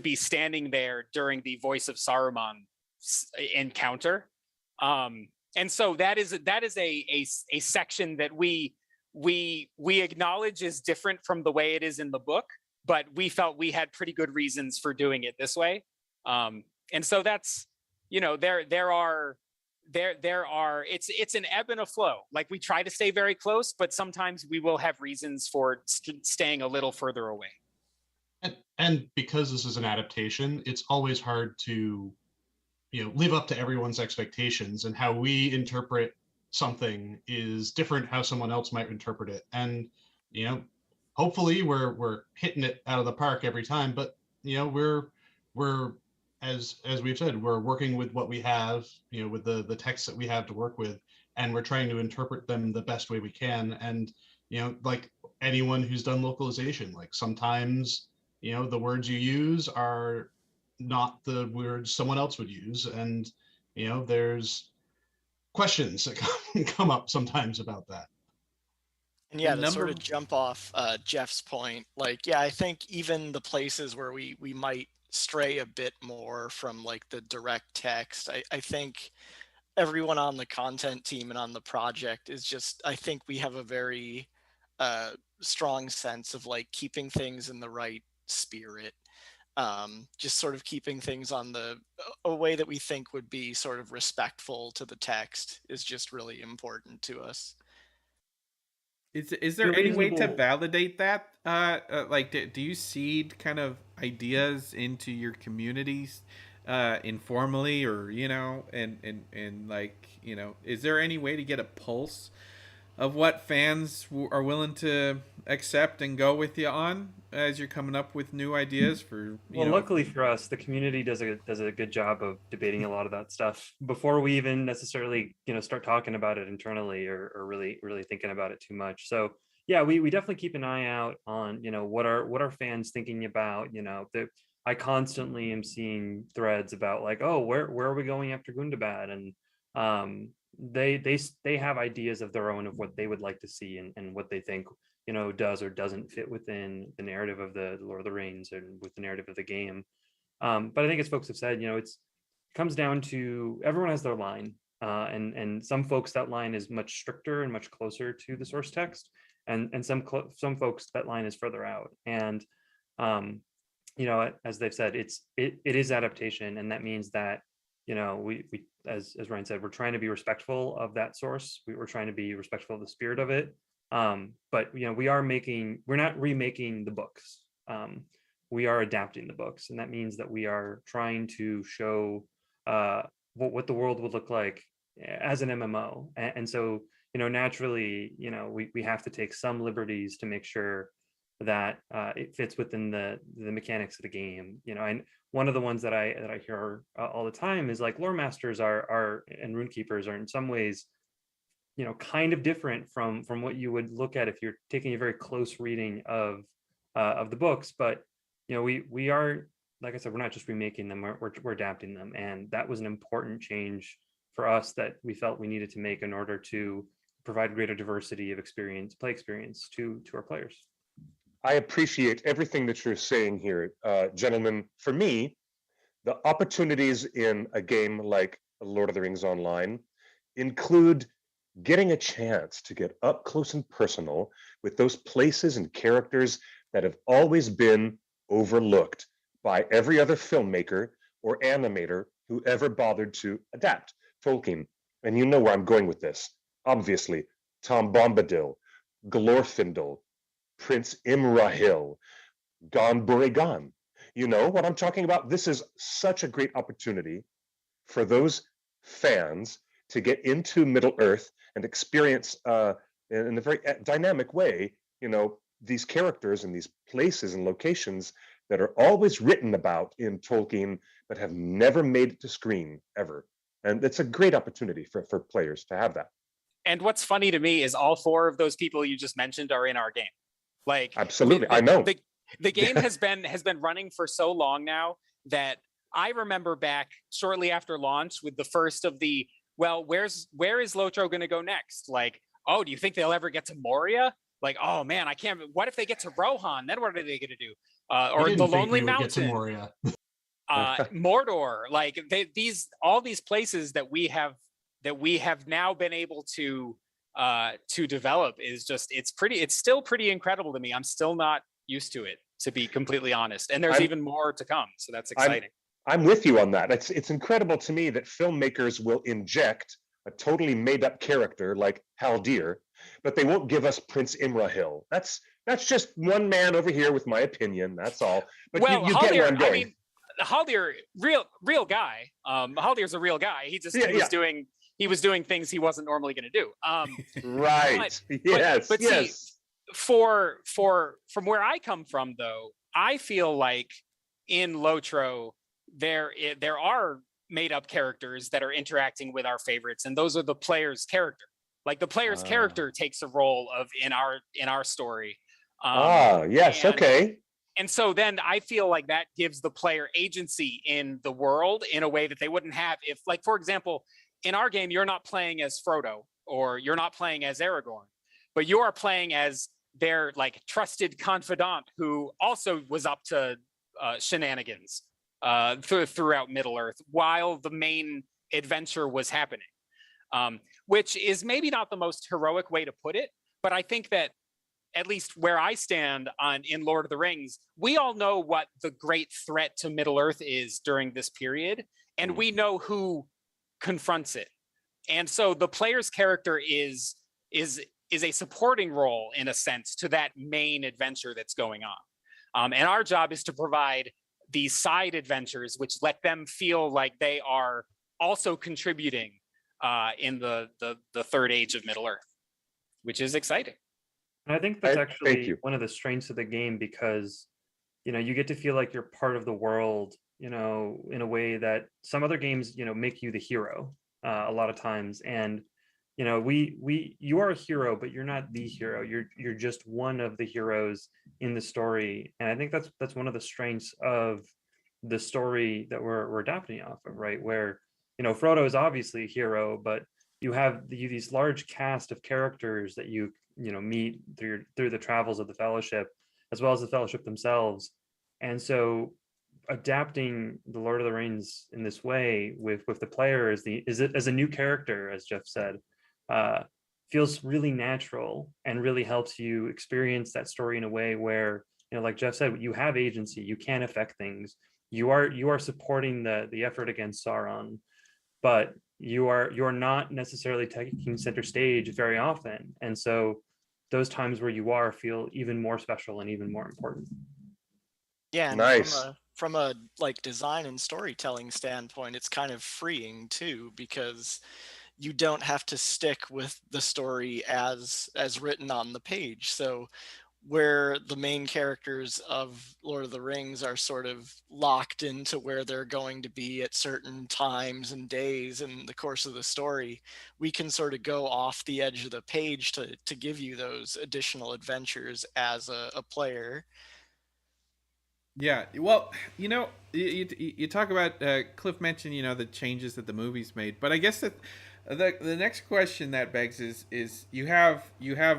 be standing there during the Voice of Saruman encounter. And so that is a section that we acknowledge is different from the way it is in the book, but we felt we had pretty good reasons for doing it this way. And so that's, it's an ebb and a flow. Like, we try to stay very close, but sometimes we will have reasons for staying a little further away. And because this is an adaptation, it's always hard to, live up to everyone's expectations, and how we interpret something is different how someone else might interpret it. And, hopefully we're hitting it out of the park every time, but, we're as we've said, we're working with what we have, with the texts that we have to work with, and we're trying to interpret them the best way we can. And, like anyone who's done localization, like sometimes, the words you use are not the words someone else would use. And, there's questions that come up sometimes about that. And yeah, to sort of jump off Jeff's point, I think even the places where we might stray a bit more from like the direct text, I think everyone on the content team and on the project is just, I think we have a very strong sense of like keeping things in the right spirit, just sort of keeping things on a way that we think would be sort of respectful to the text is just really important to us. Is there any way to validate that? Do you seed kind of ideas into your communities informally, or is there any way to get a pulse of what fans are willing to accept and go with you on as you're coming up with new ideas for? Luckily for us, the community does a good job of debating a lot of that stuff before we even necessarily start talking about it internally or really thinking about it too much. So yeah, we definitely keep an eye out on what are fans thinking about. I constantly am seeing threads about like, oh, where are we going after Gundabad, and they have ideas of their own of what they would like to see and what they think does or doesn't fit within the narrative of the Lord of the Rings and with the narrative of the game. But I think, as folks have said, it comes down to everyone has their line, and some folks, that line is much stricter and much closer to the source text, and some folks, that line is further out. And as they've said, it is adaptation, and that means that we as Ryan said, we're trying to be respectful of that source. We're trying to be respectful of the spirit of it. But we're not remaking the books. We are adapting the books, and that means that we are trying to show what the world would look like as an MMO. And so naturally, we have to take some liberties to make sure that it fits within the mechanics of the game. And one of the ones that I hear all the time is like, lore masters are and rune keepers are in some ways kind of different from what you would look at if you're taking a very close reading of of the books. But we are, like I said, we're not just remaking them, we're adapting them, and that was an important change for us that we felt we needed to make in order to provide greater diversity of play experience to our players. I appreciate everything that you're saying here, gentlemen. For me, the opportunities in a game like Lord of the Rings Online include getting a chance to get up close and personal with those places and characters that have always been overlooked by every other filmmaker or animator who ever bothered to adapt Tolkien. And you know where I'm going with this. Obviously, Tom Bombadil, Glorfindel, Prince Imrahil, Gon Buregan. You know what I'm talking about? This is such a great opportunity for those fans to get into Middle Earth and experience in a very dynamic way, these characters and these places and locations that are always written about in Tolkien but have never made it to screen ever. And it's a great opportunity for players to have that. And what's funny to me is all four of those people you just mentioned are in our game. Like, absolutely, I know. The game has been running for so long now that I remember back shortly after launch with the first of the, well, where is Lotro going to go next? Like, oh, do you think they'll ever get to Moria? Like, oh man, I can't. What if they get to Rohan? Then what are they going to do? Or the Lonely Mountain? Get to Moria. Mordor. Like all these places that we have now been able to develop is just, it's still pretty incredible to me. I'm still not used to it, to be completely honest. And there's even more to come. So that's exciting. I'm with you on that. It's incredible to me that filmmakers will inject a totally made up character like Haldir, but they won't give us Prince Imrahil. That's just one man over here with my opinion. That's all. But well, you Haldir, get where I'm going. I mean, Haldir, real guy. Haldir's a real guy. He was doing things he wasn't normally going to do. Right. But see, from where I come from, though, I feel like in Lotro there are made up characters that are interacting with our favorites, and those are the player's character. Like the player's character takes a role in our story. Yes, okay. And so then I feel like that gives the player agency in the world in a way that they wouldn't have if, like, for example, in our game, you're not playing as Frodo or you're not playing as Aragorn, but you are playing as their like trusted confidant who also was up to shenanigans throughout Middle Earth while the main adventure was happening, which is maybe not the most heroic way to put it, but I think that at least where I stand in Lord of the Rings, we all know what the great threat to Middle Earth is during this period, and we know who confronts it. And so the player's character is a supporting role in a sense to that main adventure that's going on. And our job is to provide these side adventures which let them feel like they are also contributing in the third age of Middle Earth, which is exciting. And I think that's actually one of the strengths of the game, because you get to feel like you're part of the world, in a way that some other games make you the hero a lot of times. And you are a hero, but you're not the hero. You're just one of the heroes in the story. And I think that's one of the strengths of the story that we're adapting off of, right? Where Frodo is obviously a hero, but you have these large cast of characters that you meet through the travels of the Fellowship, as well as the Fellowship themselves. And so adapting the Lord of the Rings in this way with the player as a new character, as Jeff said, feels really natural and really helps you experience that story in a way where, like Jeff said, you have agency, you can affect things, you are supporting the effort against Sauron, but you're not necessarily taking center stage very often. And so those times where you feel even more special and even more important. Yeah, and nice. From a like design and storytelling standpoint, it's kind of freeing too, because you don't have to stick with the story as written on the page. So where the main characters of Lord of the Rings are sort of locked into where they're going to be at certain times and days in the course of the story, we can sort of go off the edge of the page to give you those additional adventures as a player. Yeah, well, you talk about Cliff mentioned the changes that the movies made, but I guess that the next question that begs is you have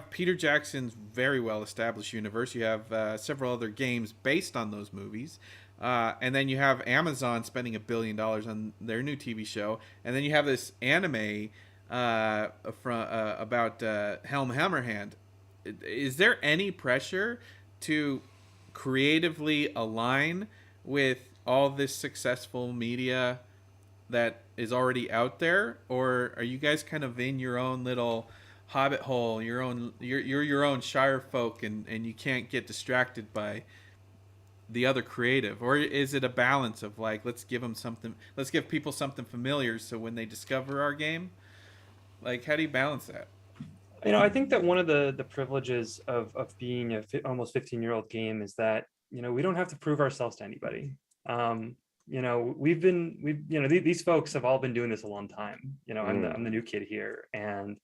Peter Jackson's very well established universe. You have several other games based on those movies, and then you have Amazon spending $1 billion on their new TV show, and then you have this anime from about Helm Hammerhand. Is there any pressure to creatively align with all this successful media that is already out there, or are you guys kind of in your own little hobbit hole, you're your own shire folk, and you can't get distracted by the other creative? Or is it a balance of like, let's give people something familiar so when they discover our game, like, how do you balance that? I think that one of the privileges of being almost 15-year-old game is that, we don't have to prove ourselves to anybody. These folks have all been doing this a long time. I'm the new kid here, and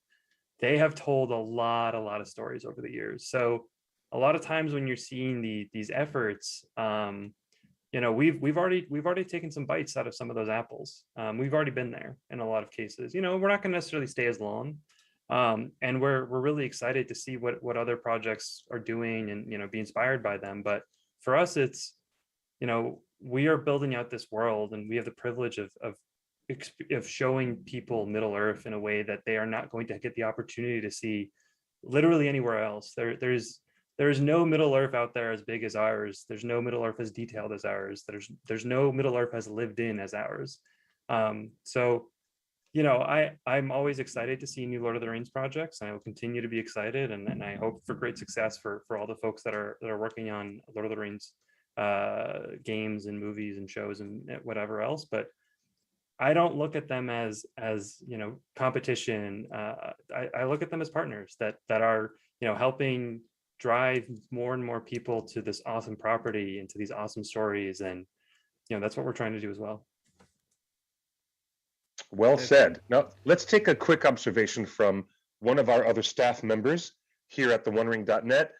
they have told a lot of stories over the years. So a lot of times when you're seeing these efforts, we've already taken some bites out of some of those apples. We've already been there in a lot of cases. We're not going to necessarily stay as long. And we're really excited to see what other projects are doing and be inspired by them. But for us, it's we are building out this world, and we have the privilege of showing people Middle Earth in a way that they are not going to get the opportunity to see literally anywhere else. There's no Middle Earth out there as big as ours. There's no Middle Earth as detailed as ours. There's no Middle Earth as lived in as ours. So I'm always excited to see new Lord of the Rings projects, and I will continue to be excited, and I hope for great success for all the folks that are working on Lord of the Rings games and movies and shows and whatever else. But I don't look at them as competition. I look at them as partners that are helping drive more and more people to this awesome property and to these awesome stories, and that's what we're trying to do as well. Well said. Now, let's take a quick observation from one of our other staff members here at the OneRing.net,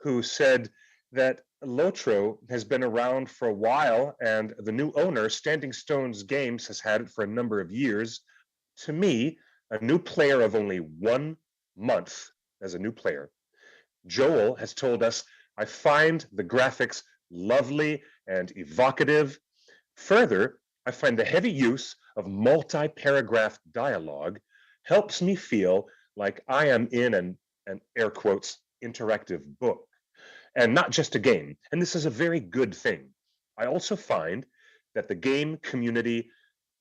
who said that Lotro has been around for a while, and the new owner, Standing Stones Games, has had it for a number of years. To me, a new player of only 1 month as a new player, Joel has told us, I find the graphics lovely and evocative. Further, I find the heavy use of multi-paragraph dialogue helps me feel like I am in an air quotes interactive book and not just a game. And this is a very good thing. I also find that the game community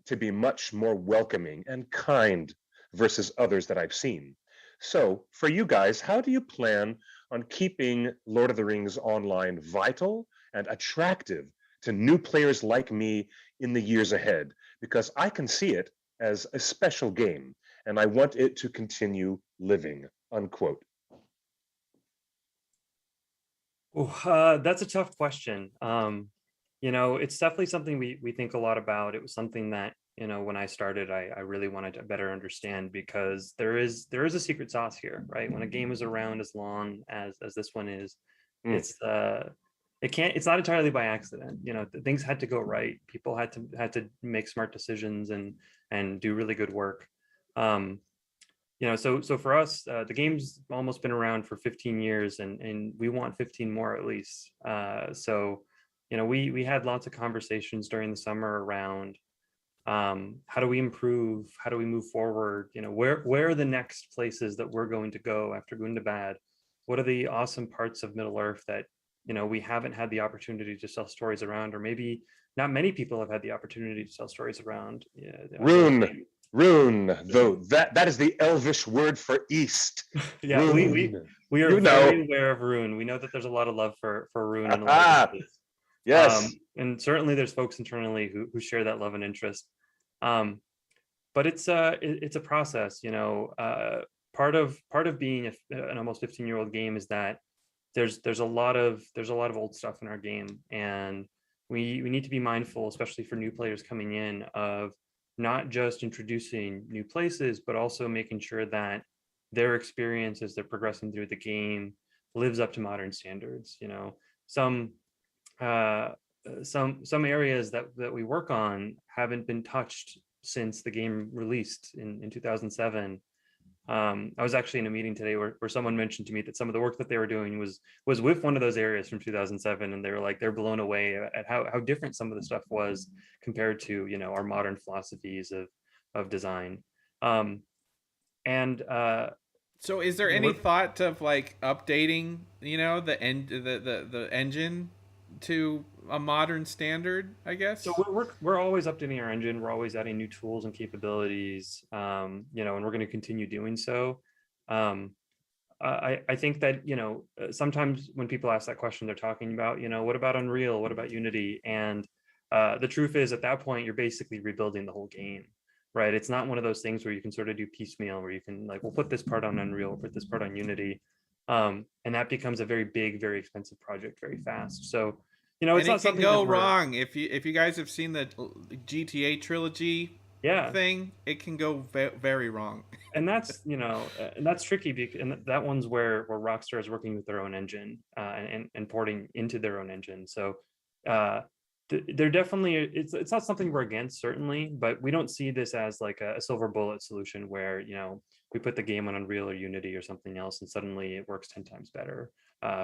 to be much more welcoming and kind versus others that I've seen. So for you guys, how do you plan on keeping Lord of the Rings Online vital and attractive to new players like me in the years ahead? Because I can see it as a special game, and I want it to continue living, unquote. That's a tough question. It's definitely something we think a lot about. It was something that, when I started, I really wanted to better understand, because there is a secret sauce here, right? When a game is around as long as this one is, it's not entirely by accident. Things had to go right. People had to make smart decisions and do really good work. So for us, the game's almost been around for 15 years, and we want 15 more at least. We had lots of conversations during the summer around how do we improve, how do we move forward, where are the next places that we're going to go after Gundabad? What are the awesome parts of Middle Earth that we haven't had the opportunity to tell stories around, or maybe not many people have had the opportunity to tell stories around? Rune, though that is the Elvish word for east. Yeah, Rune. we are very aware of Rune. We know that there's a lot of love for Rune in a lot of places. Yes. And certainly there's folks internally who share that love and interest. But it's a process. Part of being an almost 15-year-old game is that there's a lot of old stuff in our game, and we need to be mindful, especially for new players coming in, of not just introducing new places, but also making sure that their experience as they're progressing through the game lives up to modern standards. some areas that we work on haven't been touched since the game released in 2007. I was actually in a meeting today where someone mentioned to me that some of the work that they were doing was with one of those areas from 2007, and they were like, they're blown away at how different some of the stuff was compared to, you know, our modern philosophies of design. And So is there any thought of like updating, you know, the engine to a modern standard, I guess? So we're always updating our engine. We're always adding new tools and capabilities, you know, and we're going to continue doing so. I think that, you know, sometimes when people ask that question, they're talking about, you know, what about Unreal? What about Unity? And the truth is, at that point, you're basically rebuilding the whole game, right? It's not one of those things where you can sort of do piecemeal, where you can like, we'll put this part on Unreal, we'll put this part on Unity. And that becomes a very big, very expensive project very fast. So, you know, it's and not it can something go that we're- wrong if you guys have seen the GTA trilogy Yeah. thing. It can go very wrong. And that's, you know, and that's tricky because, and that one's where Rockstar is working with their own engine and porting into their own engine. So they're definitely, it's not something we're against, certainly, but we don't see this as like a silver bullet solution where, you know, we put the game on Unreal or Unity or something else and suddenly it works 10 times better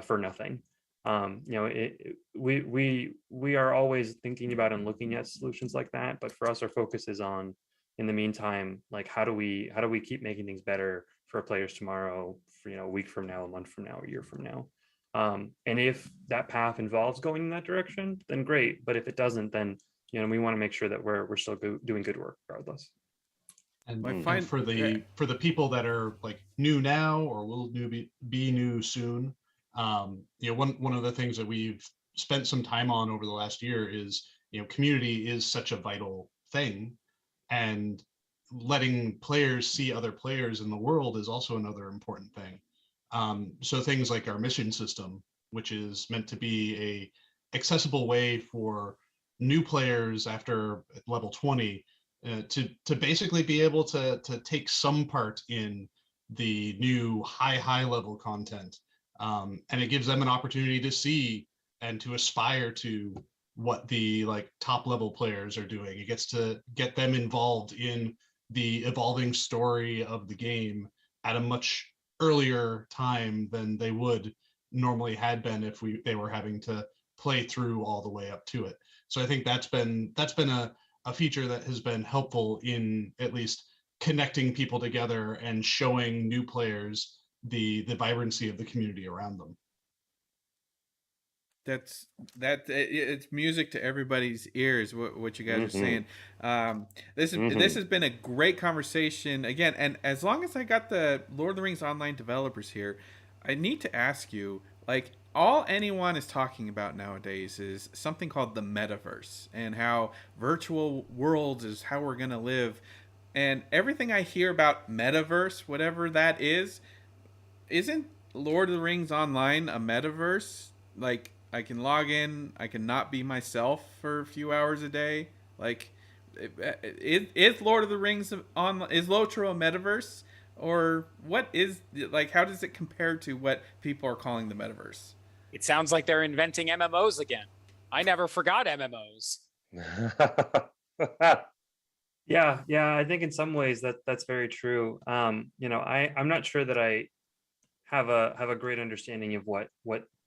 for nothing. You know, we are always thinking about and looking at solutions like that, but for us, our focus is on, in the meantime, like how do we keep making things better for players tomorrow, for, you know, a week from now, a month from now, a year from now. And if that path involves going in that direction, then great. But if it doesn't, then, you know, we want to make sure that we're still doing good work regardless. And, find- and for the people that are like new now or will be new soon, you know, one of the things that we've spent some time on over the last year is, you know, community is such a vital thing, and letting players see other players in the world is also another important thing. So things like our mission system, which is meant to be a accessible way for new players after level 20 to basically be able to take some part in the new high level content, and it gives them an opportunity to see and to aspire to what the like top level players are doing. It gets to get them involved in the evolving story of the game at a much earlier time than they would normally had been if they were having to play through all the way up to it. So I think that's been a feature that has been helpful in at least connecting people together and showing new players the vibrancy of the community around them. It's music to everybody's ears, what you guys are saying. This has been a great conversation again, and as long as I got the Lord of the Rings Online developers here, I need to ask you, like, all anyone is talking about nowadays is something called the metaverse, and how virtual worlds is how we're gonna live. And everything I hear about metaverse, whatever that is, isn't Lord of the Rings Online a metaverse? Like, I can log in, I can not be myself for a few hours a day. Like, is Lord of the Rings is Lotro a metaverse, or what is, like, how does it compare to what people are calling the metaverse? It sounds like they're inventing MMOs again. I never forgot MMOs. Yeah, I think in some ways that's very true. You know, I'm not sure that I have a great understanding of what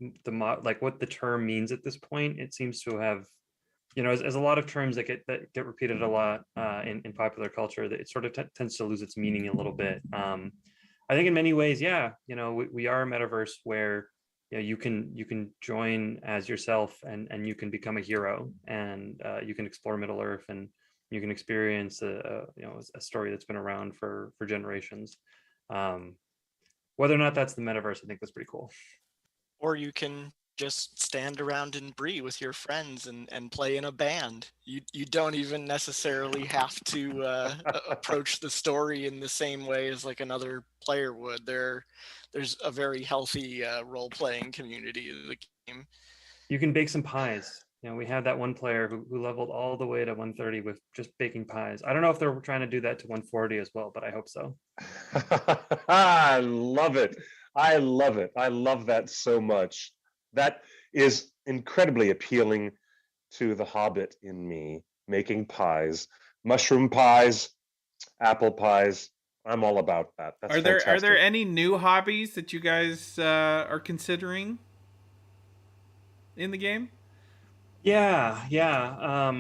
the term means at this point. It seems to have, you know, as a lot of terms that get repeated a lot in popular culture, that it sort of tends to lose its meaning a little bit. I think in many ways, yeah, you know, we are a metaverse where, you know, you can join as yourself and you can become a hero, and you can explore Middle Earth, and you can experience a story that's been around for generations. Whether or not that's the metaverse, I think that's pretty cool. Or you can just stand around in Bree with your friends and play in a band. You don't even necessarily have to approach the story in the same way as like another player would. There's a very healthy role-playing community of the game. You can bake some pies. You know, we had that one player who leveled all the way to 130 with just baking pies. I don't know if they're trying to do that to 140 as well, but I hope so. I love it. I love it. I love that so much. That is incredibly appealing to the hobbit in me, making pies, mushroom pies, apple pies. I'm all about that. That's Are there fantastic. any new hobbies that you guys are considering in the game? Yeah.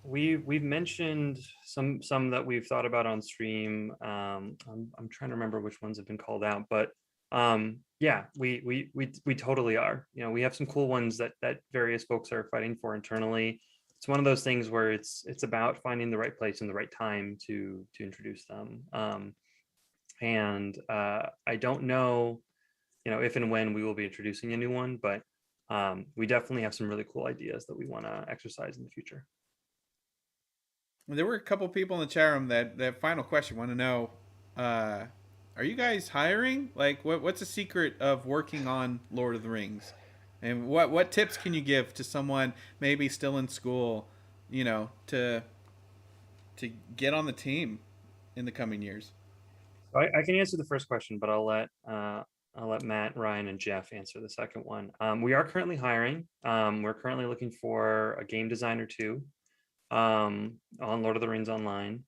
We've mentioned some that we've thought about on stream. I'm trying to remember which ones have been called out, but yeah, we totally are. You know, we have some cool ones that various folks are fighting for internally. It's one of those things where it's about finding the right place and the right time to introduce them. And I don't know, you know, if and when we will be introducing a new one, but we definitely have some really cool ideas that we want to exercise in the future. There were a couple people in the chat room that final question want to know, are you guys hiring? Like, what's the secret of working on Lord of the Rings? And what tips can you give to someone maybe still in school, you know, to get on the team in the coming years? I can answer the first question, but I'll let Matt, Ryan, and Jeff answer the second one. We are currently hiring. We're currently looking for a game designer too, on Lord of the Rings Online.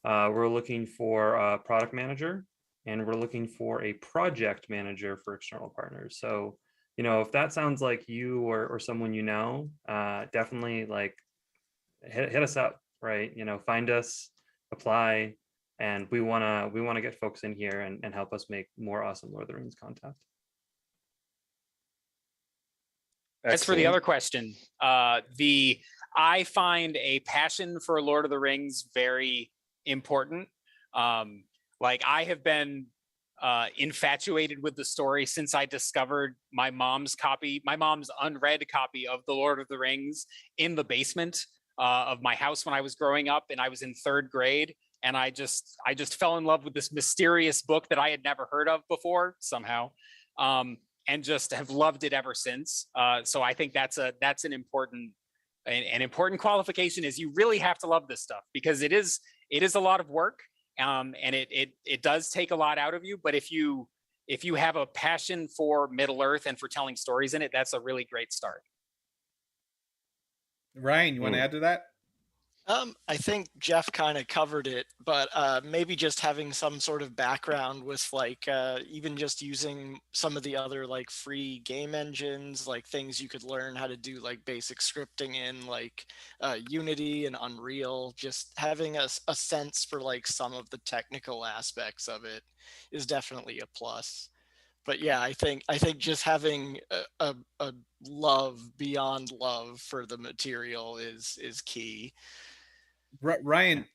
We're looking for a product manager, and we're looking for a project manager for external partners. So, you know, if that sounds like you or someone you know, definitely like hit us up, right? You know, find us, apply, and we wanna get folks in here and help us make more awesome Lord of the Rings content. As for the Excellent. other question, I find a passion for Lord of the Rings very important. Like I have been infatuated with the story since I discovered my mom's unread copy of the Lord of the Rings in the basement of my house when I was growing up, and I was in 3rd grade. And I just fell in love with this mysterious book that I had never heard of before somehow, and just have loved it ever since. So I think that's an important qualification, is you really have to love this stuff, because it is a lot of work, and it does take a lot out of you. But if you have a passion for Middle Earth and for telling stories in it, that's a really great start. Ryan, you want to add to that? I think Jeff kind of covered it, but maybe just having some sort of background with like even just using some of the other like free game engines, like things you could learn how to do like basic scripting in like Unity and Unreal. Just having a sense for like some of the technical aspects of it is definitely a plus. But yeah, I think just having a love beyond love for the material is key. Ryan,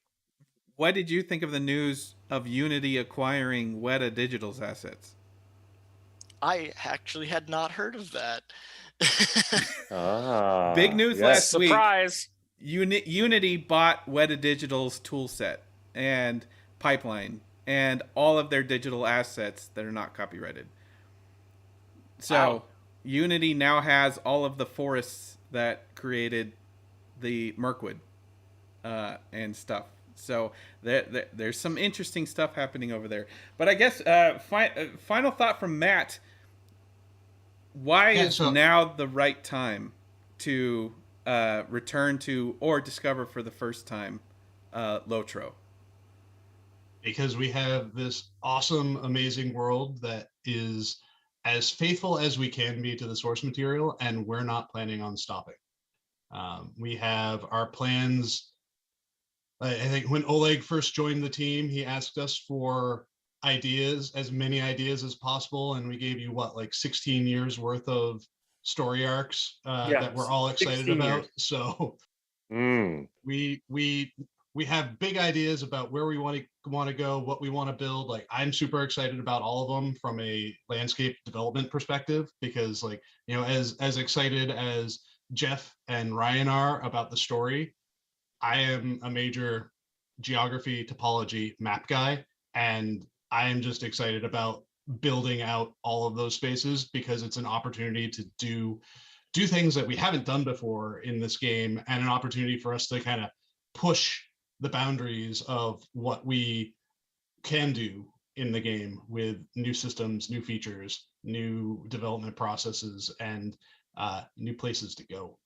what did you think of the news of Unity acquiring Weta Digital's assets? I actually had not heard of that. Big news yes. last week. Surprise! Unity bought Weta Digital's toolset and pipeline and all of their digital assets that are not copyrighted. So Wow. Unity now has all of the forests that created the Mirkwood and stuff. So there's some interesting stuff happening over there. But I guess final thought from Matt. Why is now the right time to return to or discover for the first time Lotro? Because we have this awesome, amazing world that is as faithful as we can be to the source material, and we're not planning on stopping. We have our plans. I think when Oleg first joined the team, he asked us for ideas, as many ideas as possible, and we gave you like 16 years worth of story arcs that we're all excited about. So we have big ideas about where we want to go, what we want to build. Like I'm super excited about all of them from a landscape development perspective, because like, you know, as excited as Jeff and Ryan are about the story, I am a major geography topology map guy, and I am just excited about building out all of those spaces, because it's an opportunity to do things that we haven't done before in this game, and an opportunity for us to kind of push the boundaries of what we can do in the game with new systems, new features, new development processes, and new places to go.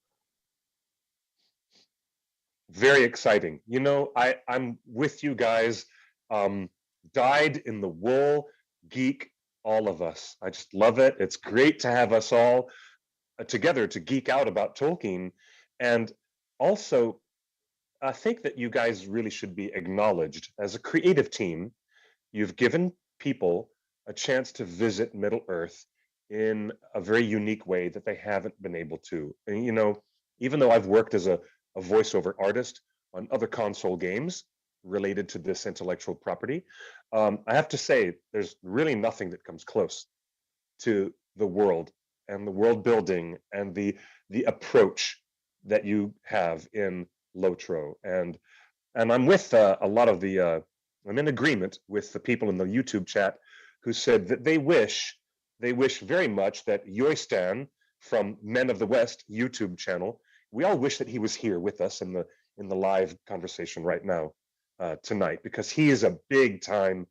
Very exciting. You know, I'm with you guys. Dyed in the wool, geek, all of us. I just love it. It's great to have us all together to geek out about Tolkien. And also, I think that you guys really should be acknowledged as a creative team. You've given people a chance to visit Middle Earth in a very unique way that they haven't been able to. And you know, even though I've worked as a voiceover artist on other console games related to this intellectual property, I have to say there's really nothing that comes close to the world and the world building and the approach that you have in Lotro. And I'm with a lot of the I'm in agreement with the people in the YouTube chat who said that they wish very much that Yoistan from Men of the West YouTube channel, we all wish that he was here with us in the live conversation right now tonight, because he is a big time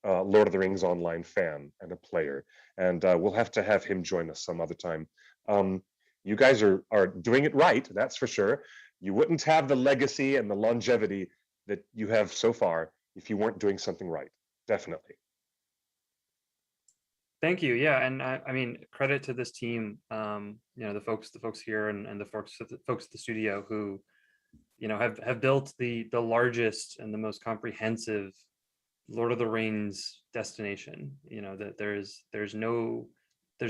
Lord of the Rings online fan and a player, and we'll have to have him join us some other time. You guys are doing it right, that's for sure. You wouldn't have the legacy and the longevity that you have so far if you weren't doing something right. Definitely. Thank you. Yeah, and I mean, credit to this team. You know, the folks here and the folks at the studio who, you know, have built the largest and the most comprehensive Lord of the Rings destination. You know, that there's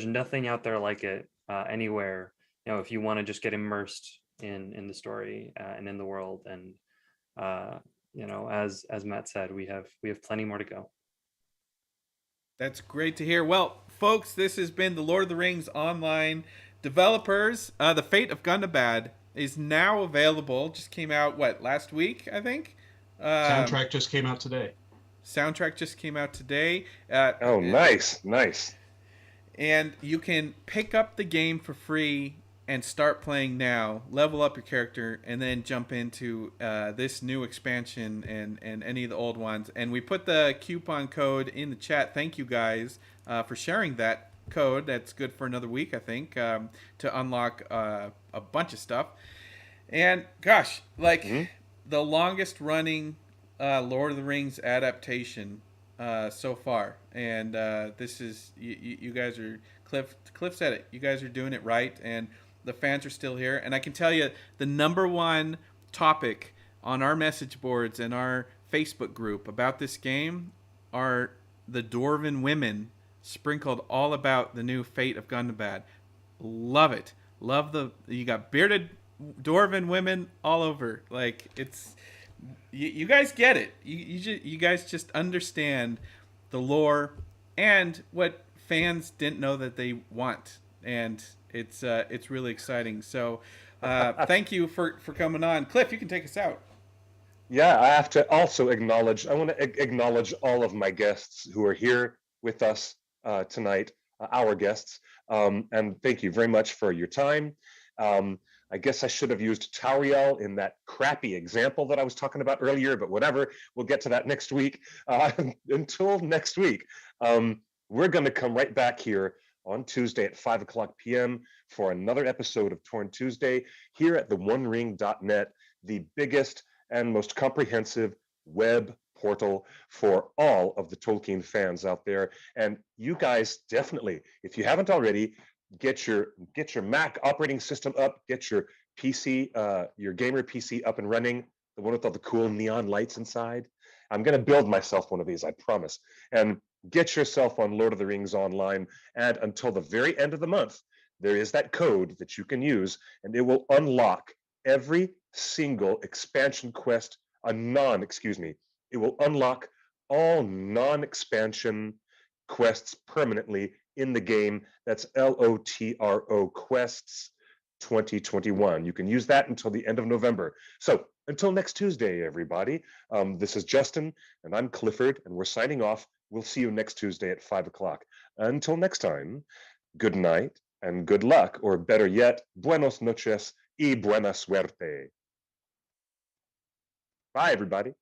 nothing out there like it anywhere. You know, if you want to just get immersed in the story and in the world, and you know, as Matt said, we have plenty more to go. That's great to hear. Well, folks, this has been the Lord of the Rings online developers. The Fate of Gundabad is now available. Just came out last week, I think. Soundtrack just came out today. Soundtrack just came out today. Oh, nice. And you can pick up the game for free and start playing now, level up your character, and then jump into this new expansion and any of the old ones. And we put the coupon code in the chat. Thank you guys for sharing that code. That's good for another week, I think, to unlock a bunch of stuff. And gosh, the longest running Lord of the Rings adaptation so far. And this is, you guys are, Cliff said it, you guys are doing it right. And the fans are still here. And I can tell you the number one topic on our message boards and our Facebook group about this game are the Dwarven women sprinkled all about the new Fate of Gundabad. Love it. Love you got bearded Dwarven women all over. Like, it's, you guys get it. You guys just understand the lore and what fans didn't know that they want. And it's really exciting. So thank you for coming on. Cliff, you can take us out. Yeah, I have to also acknowledge, I want to acknowledge all of my guests who are here with us tonight, our guests. And thank you very much for your time. I guess I should have used Tauriel in that crappy example that I was talking about earlier, but whatever, we'll get to that next week. Until next week, we're going to come right back here on Tuesday at 5:00 p.m. for another episode of Torn Tuesday here at theonering.net, the biggest and most comprehensive web portal for all of the Tolkien fans out there. And you guys definitely, if you haven't already, get your Mac operating system up, get your PC, your gamer PC up and running, the one with all the cool neon lights inside. I'm going to build myself one of these, I promise. And get yourself on Lord of the Rings Online. And until the very end of the month, there is that code that you can use, and it will unlock every single expansion quest, it will unlock all non-expansion quests permanently in the game. That's LOTRO Quests 2021. You can use that until the end of November. So until next Tuesday, everybody, this is Justin, and I'm Clifford, and we're signing off. We'll see you next Tuesday at 5:00. Until next time, good night and good luck, or better yet, buenos noches y buena suerte. Bye, everybody.